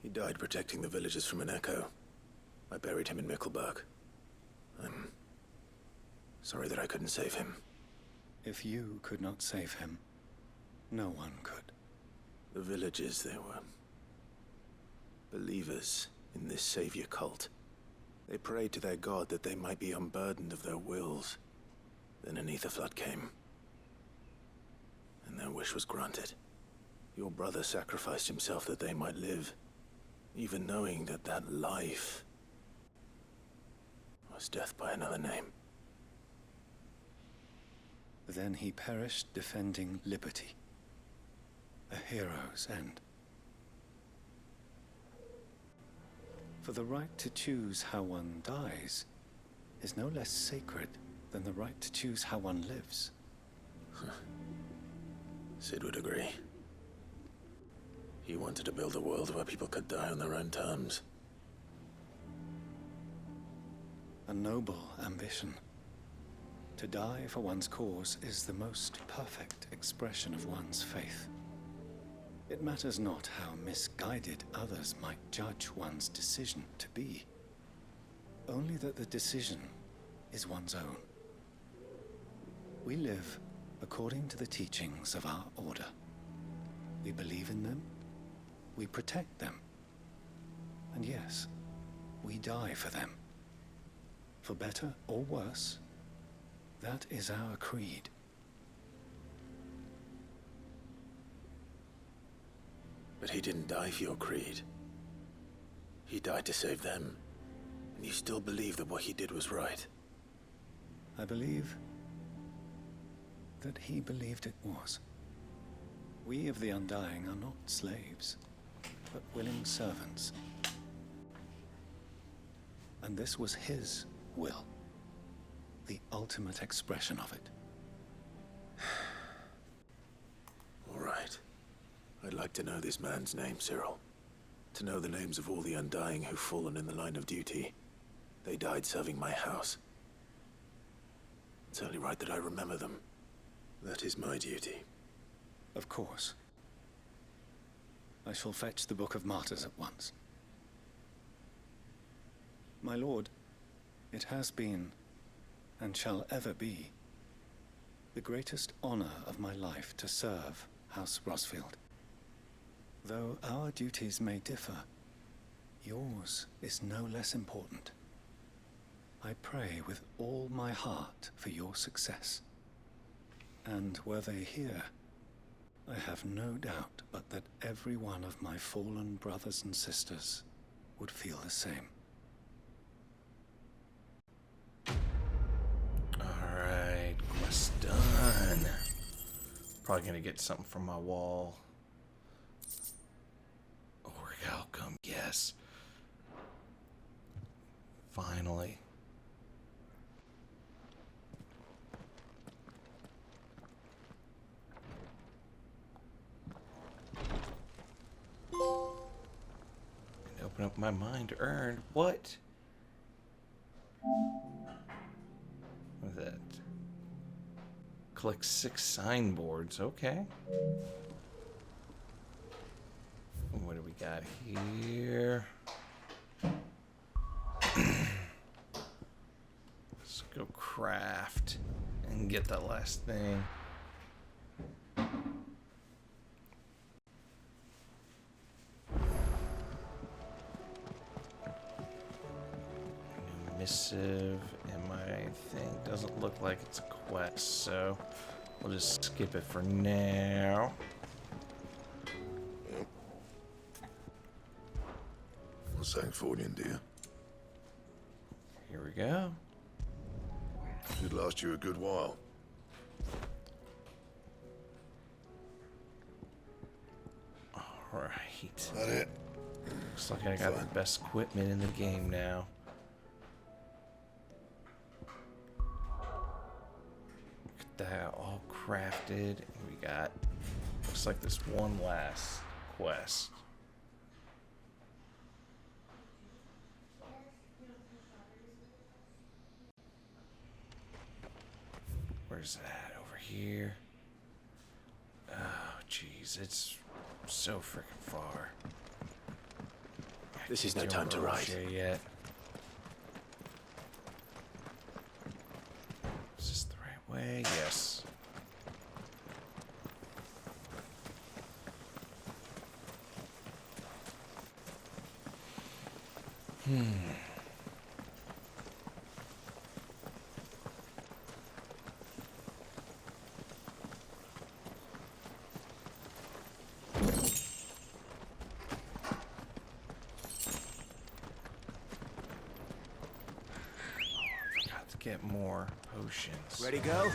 He died protecting the villagers from an echo. I buried him in Mickelberg. I'm sorry that I couldn't save him. If you could not save him, no one could. The villagers, they were believers in this savior cult. They prayed to their god that they might be unburdened of their wills. Then an ether flood came, and their wish was granted. Your brother sacrificed himself that they might live, even knowing that that life was death by another name. Then he perished defending liberty. A hero's end. For the right to choose how one dies is no less sacred than the right to choose how one lives. Sid would agree. He wanted to build a world where people could die on their own terms. A noble ambition. To die for one's cause is the most perfect expression of one's faith. It matters not how misguided others might judge one's decision to be. Only that the decision is one's own. We live according to the teachings of our order. We believe in them, we protect them, and yes, we die for them. For better or worse, that is our creed. But he didn't die for your creed. He died to save them. And you still believe that what he did was right. I believe that he believed it was. We of the Undying are not slaves, but willing servants. And this was his will. The ultimate expression of it. All right. I'd like to know this man's name, Cyril. To know the names of all the Undying who've fallen in the line of duty. They died serving my house. It's only right that I remember them. That is my duty. Of course. I shall fetch the Book of Martyrs at once. My lord, it has been, and shall ever be, the greatest honor of my life to serve House Rosfield. Though our duties may differ, yours is no less important. I pray with all my heart for your success. And were they here, I have no doubt but that every one of my fallen brothers and sisters would feel the same. Alright, quest done. Probably gonna get something from my wall. Org outcome, yes. Finally. And open up my mind earned. What? What is that? Collect 6 signboards. Okay. What do we got here? go craft and get that last thing. Missive in my thing doesn't look like it's a quest, so we'll just skip it for now. Well, thanks for it, dear. Here we go. Should last you a good while. Alright. That it? Looks like I got the best equipment in the game now. Look at that, all crafted. And we got, looks like this one last quest. Where's that? Over here. Oh, jeez, it's so freaking far. This is no time to ride. Yet. Is this the right way? Yes. Get more potions. Ready, go?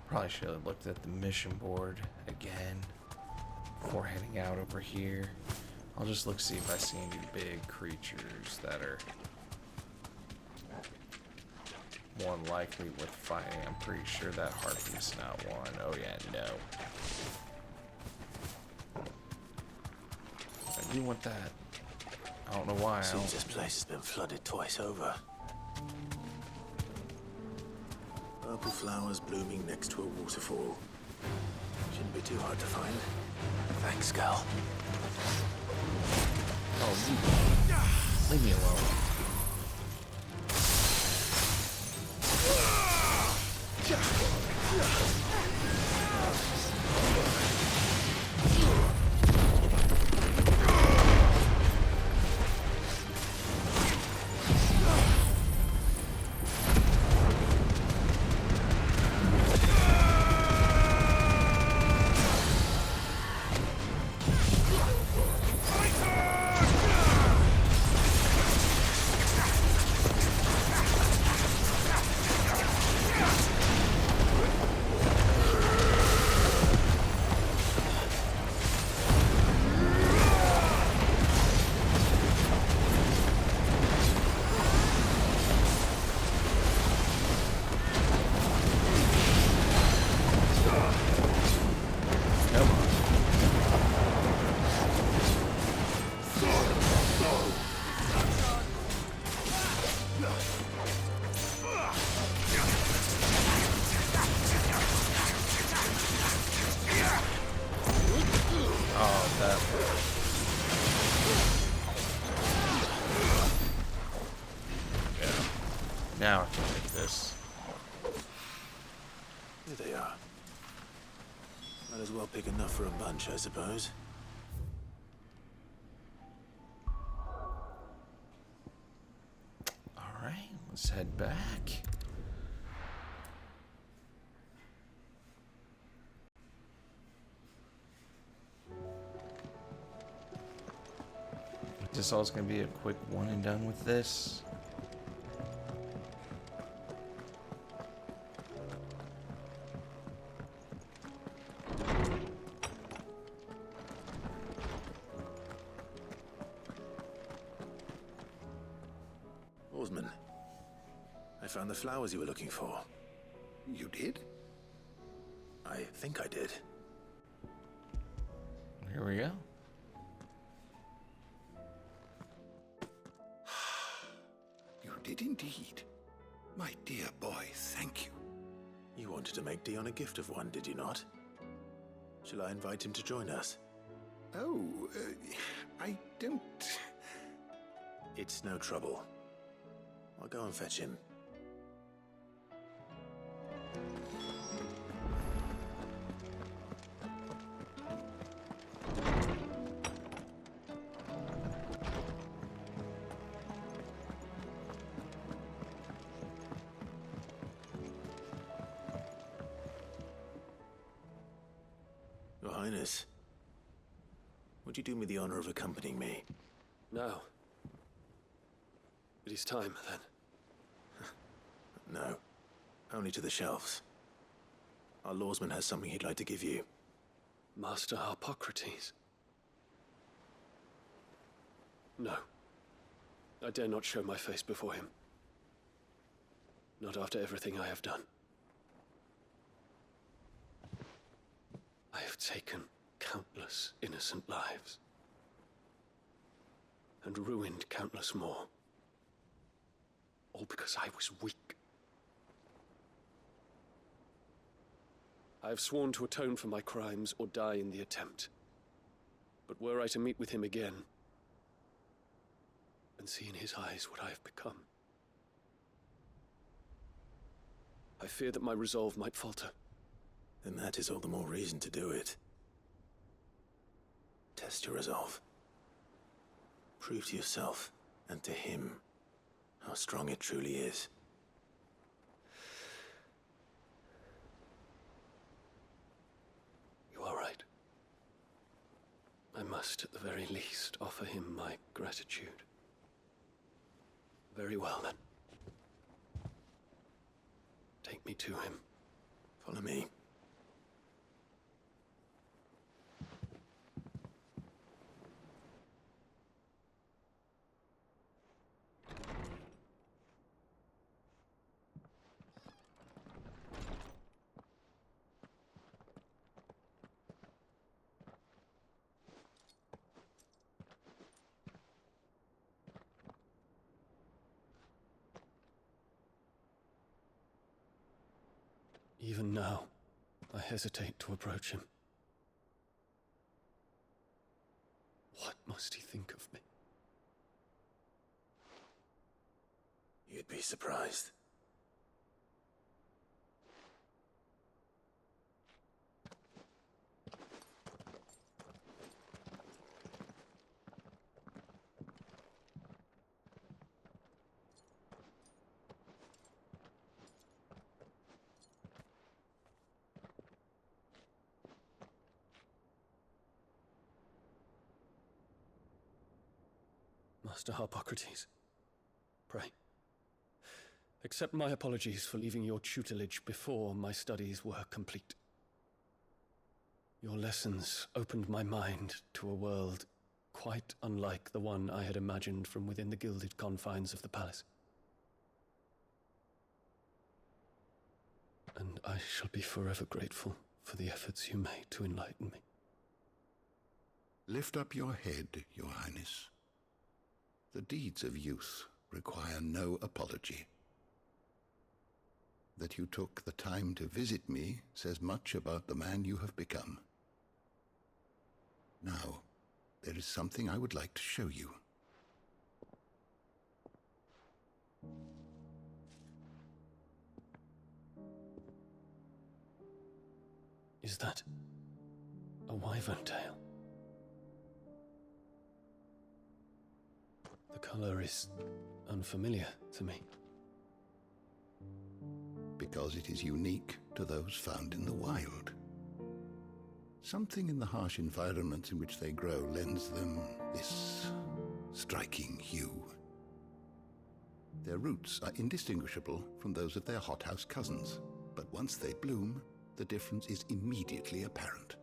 Probably should have looked at the mission board again before heading out over here. I'll just look, see if I see any big creatures that are more likely with fighting. I'm pretty sure that harpy's not one. Oh yeah, no. I do want that. I don't know why. Seems this place has been flooded twice over. Purple flowers blooming next to a waterfall. Shouldn't be too hard to find. Thanks, Gal. Oh, leave me alone. Now I can make this. Here they are. Might as well pick enough for a bunch, I suppose. Alright, let's head back. Is this all going to be a quick one and done with this? Oarsman, I found the flowers you were looking for. You did? I think I did. Here we go. You did indeed. My dear boy, thank you. You wanted to make Dion a gift of one, did you not? Shall I invite him to join us? Oh, I don't... It's no trouble. I'll go and fetch him. Your Highness, would you do me the honor of accompanying me? Now. It is time, then. No, only to the shelves. Our lawsman has something he'd like to give you. Master Harpocrates. No. I dare not show my face before him. Not after everything I have done. I have taken countless innocent lives. And ruined countless more. All because I was weak. I have sworn to atone for my crimes or die in the attempt. But were I to meet with him again, and see in his eyes what I have become, I fear that my resolve might falter. Then that is all the more reason to do it. Test your resolve. Prove to yourself, and to him, how strong it truly is. You are right. I must, at the very least, offer him my gratitude. Very well, then. Take me to him. Follow me. Even now, I hesitate to approach him. What must he think of me? You'd be surprised. Master Harpocrates, pray, accept my apologies for leaving your tutelage before my studies were complete. Your lessons opened my mind to a world quite unlike the one I had imagined from within the gilded confines of the palace. And I shall be forever grateful for the efforts you made to enlighten me. Lift up your head, Your Highness. The deeds of youth require no apology. That you took the time to visit me says much about the man you have become. Now, there is something I would like to show you. Is that a wyvern tail? The color is unfamiliar to me. Because it is unique to those found in the wild. Something in the harsh environments in which they grow lends them this striking hue. Their roots are indistinguishable from those of their hothouse cousins, but once they bloom, the difference is immediately apparent.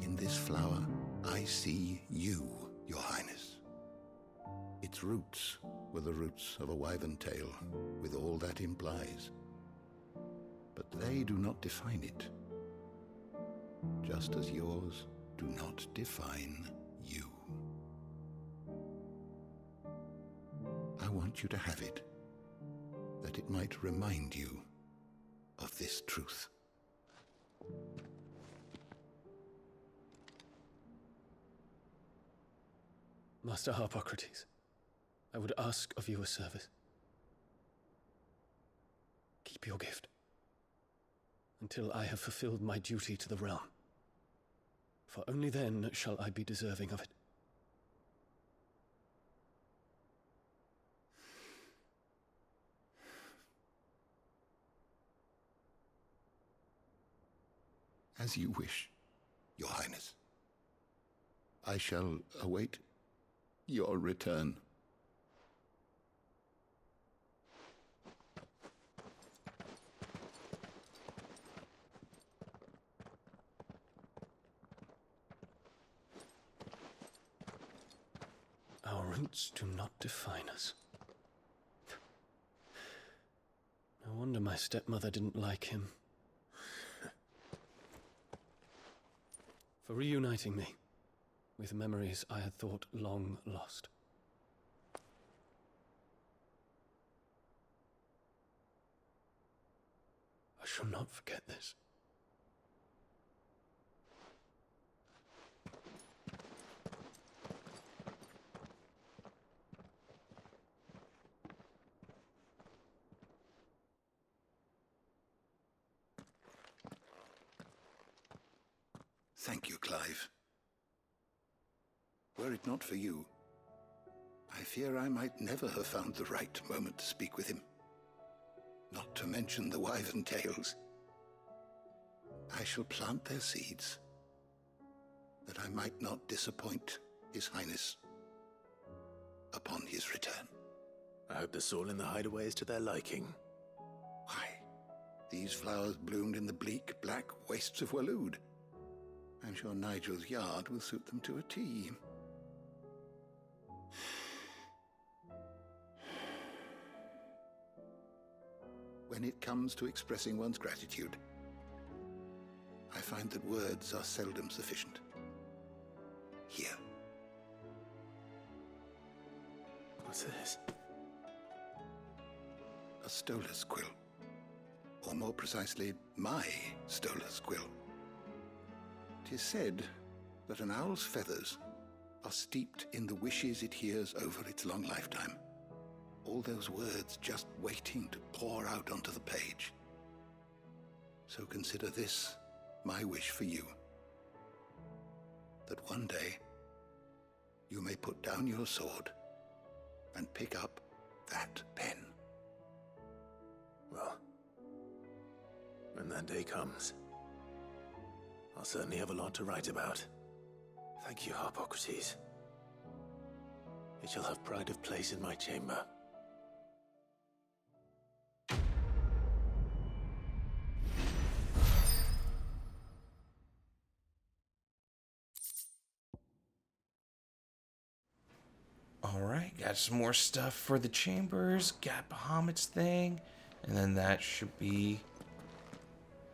In this flower, I see you, Your Highness. Its roots were the roots of a wyvern tail, with all that implies. But they do not define it, just as yours do not define you. I want you to have it. that it might remind you of this truth. Master Harpocrates, I would ask of you a service. Keep your gift until I have fulfilled my duty to the realm, for only then shall I be deserving of it. As you wish, Your Highness. I shall await your return. Our roots do not define us. No wonder my stepmother didn't like him. For reuniting me with memories I had thought long lost. I shall not forget this. Thank you, Clive. Were it not for you, I fear I might never have found the right moment to speak with him. Not to mention the wyvern tales. I shall plant their seeds, that I might not disappoint His Highness upon his return. I hope the soil in the hideaway is to their liking. Why, these flowers bloomed in the bleak, black wastes of Waloed. I'm sure Nigel's yard will suit them to a T. When it comes to expressing one's gratitude, I find that words are seldom sufficient. Here. What's this? A stolas quill. Or more precisely, my stolas quill. 'Tis said that an owl's feathers are steeped in the wishes it hears over its long lifetime. All those words just waiting to pour out onto the page. So consider this my wish for you. That one day you may put down your sword and pick up that pen. Well, when that day comes, I'll certainly have a lot to write about. Thank you, Harpocrates. It shall have pride of place in my chamber. Alright, got some more stuff for the chambers, got Bahamut's thing, and then that should be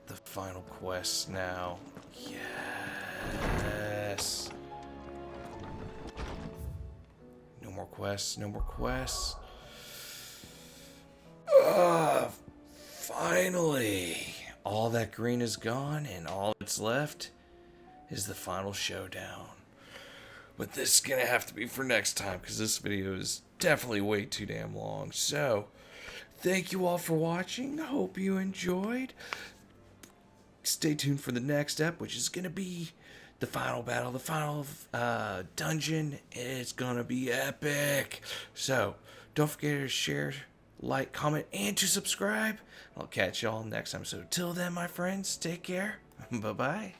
the final quest now. Yes! No more quests, no more quests. Finally! All that green is gone, and all that's left is the final showdown. But this is gonna have to be for next time, because this video is definitely way too damn long. So, thank you all for watching. Hope you enjoyed. Stay tuned for the next step, which is gonna be the final battle, the final dungeon. It's gonna be epic. So, don't forget to share, like, comment, and to subscribe. I'll catch y'all next time. So, till then, my friends, take care. Bye-bye.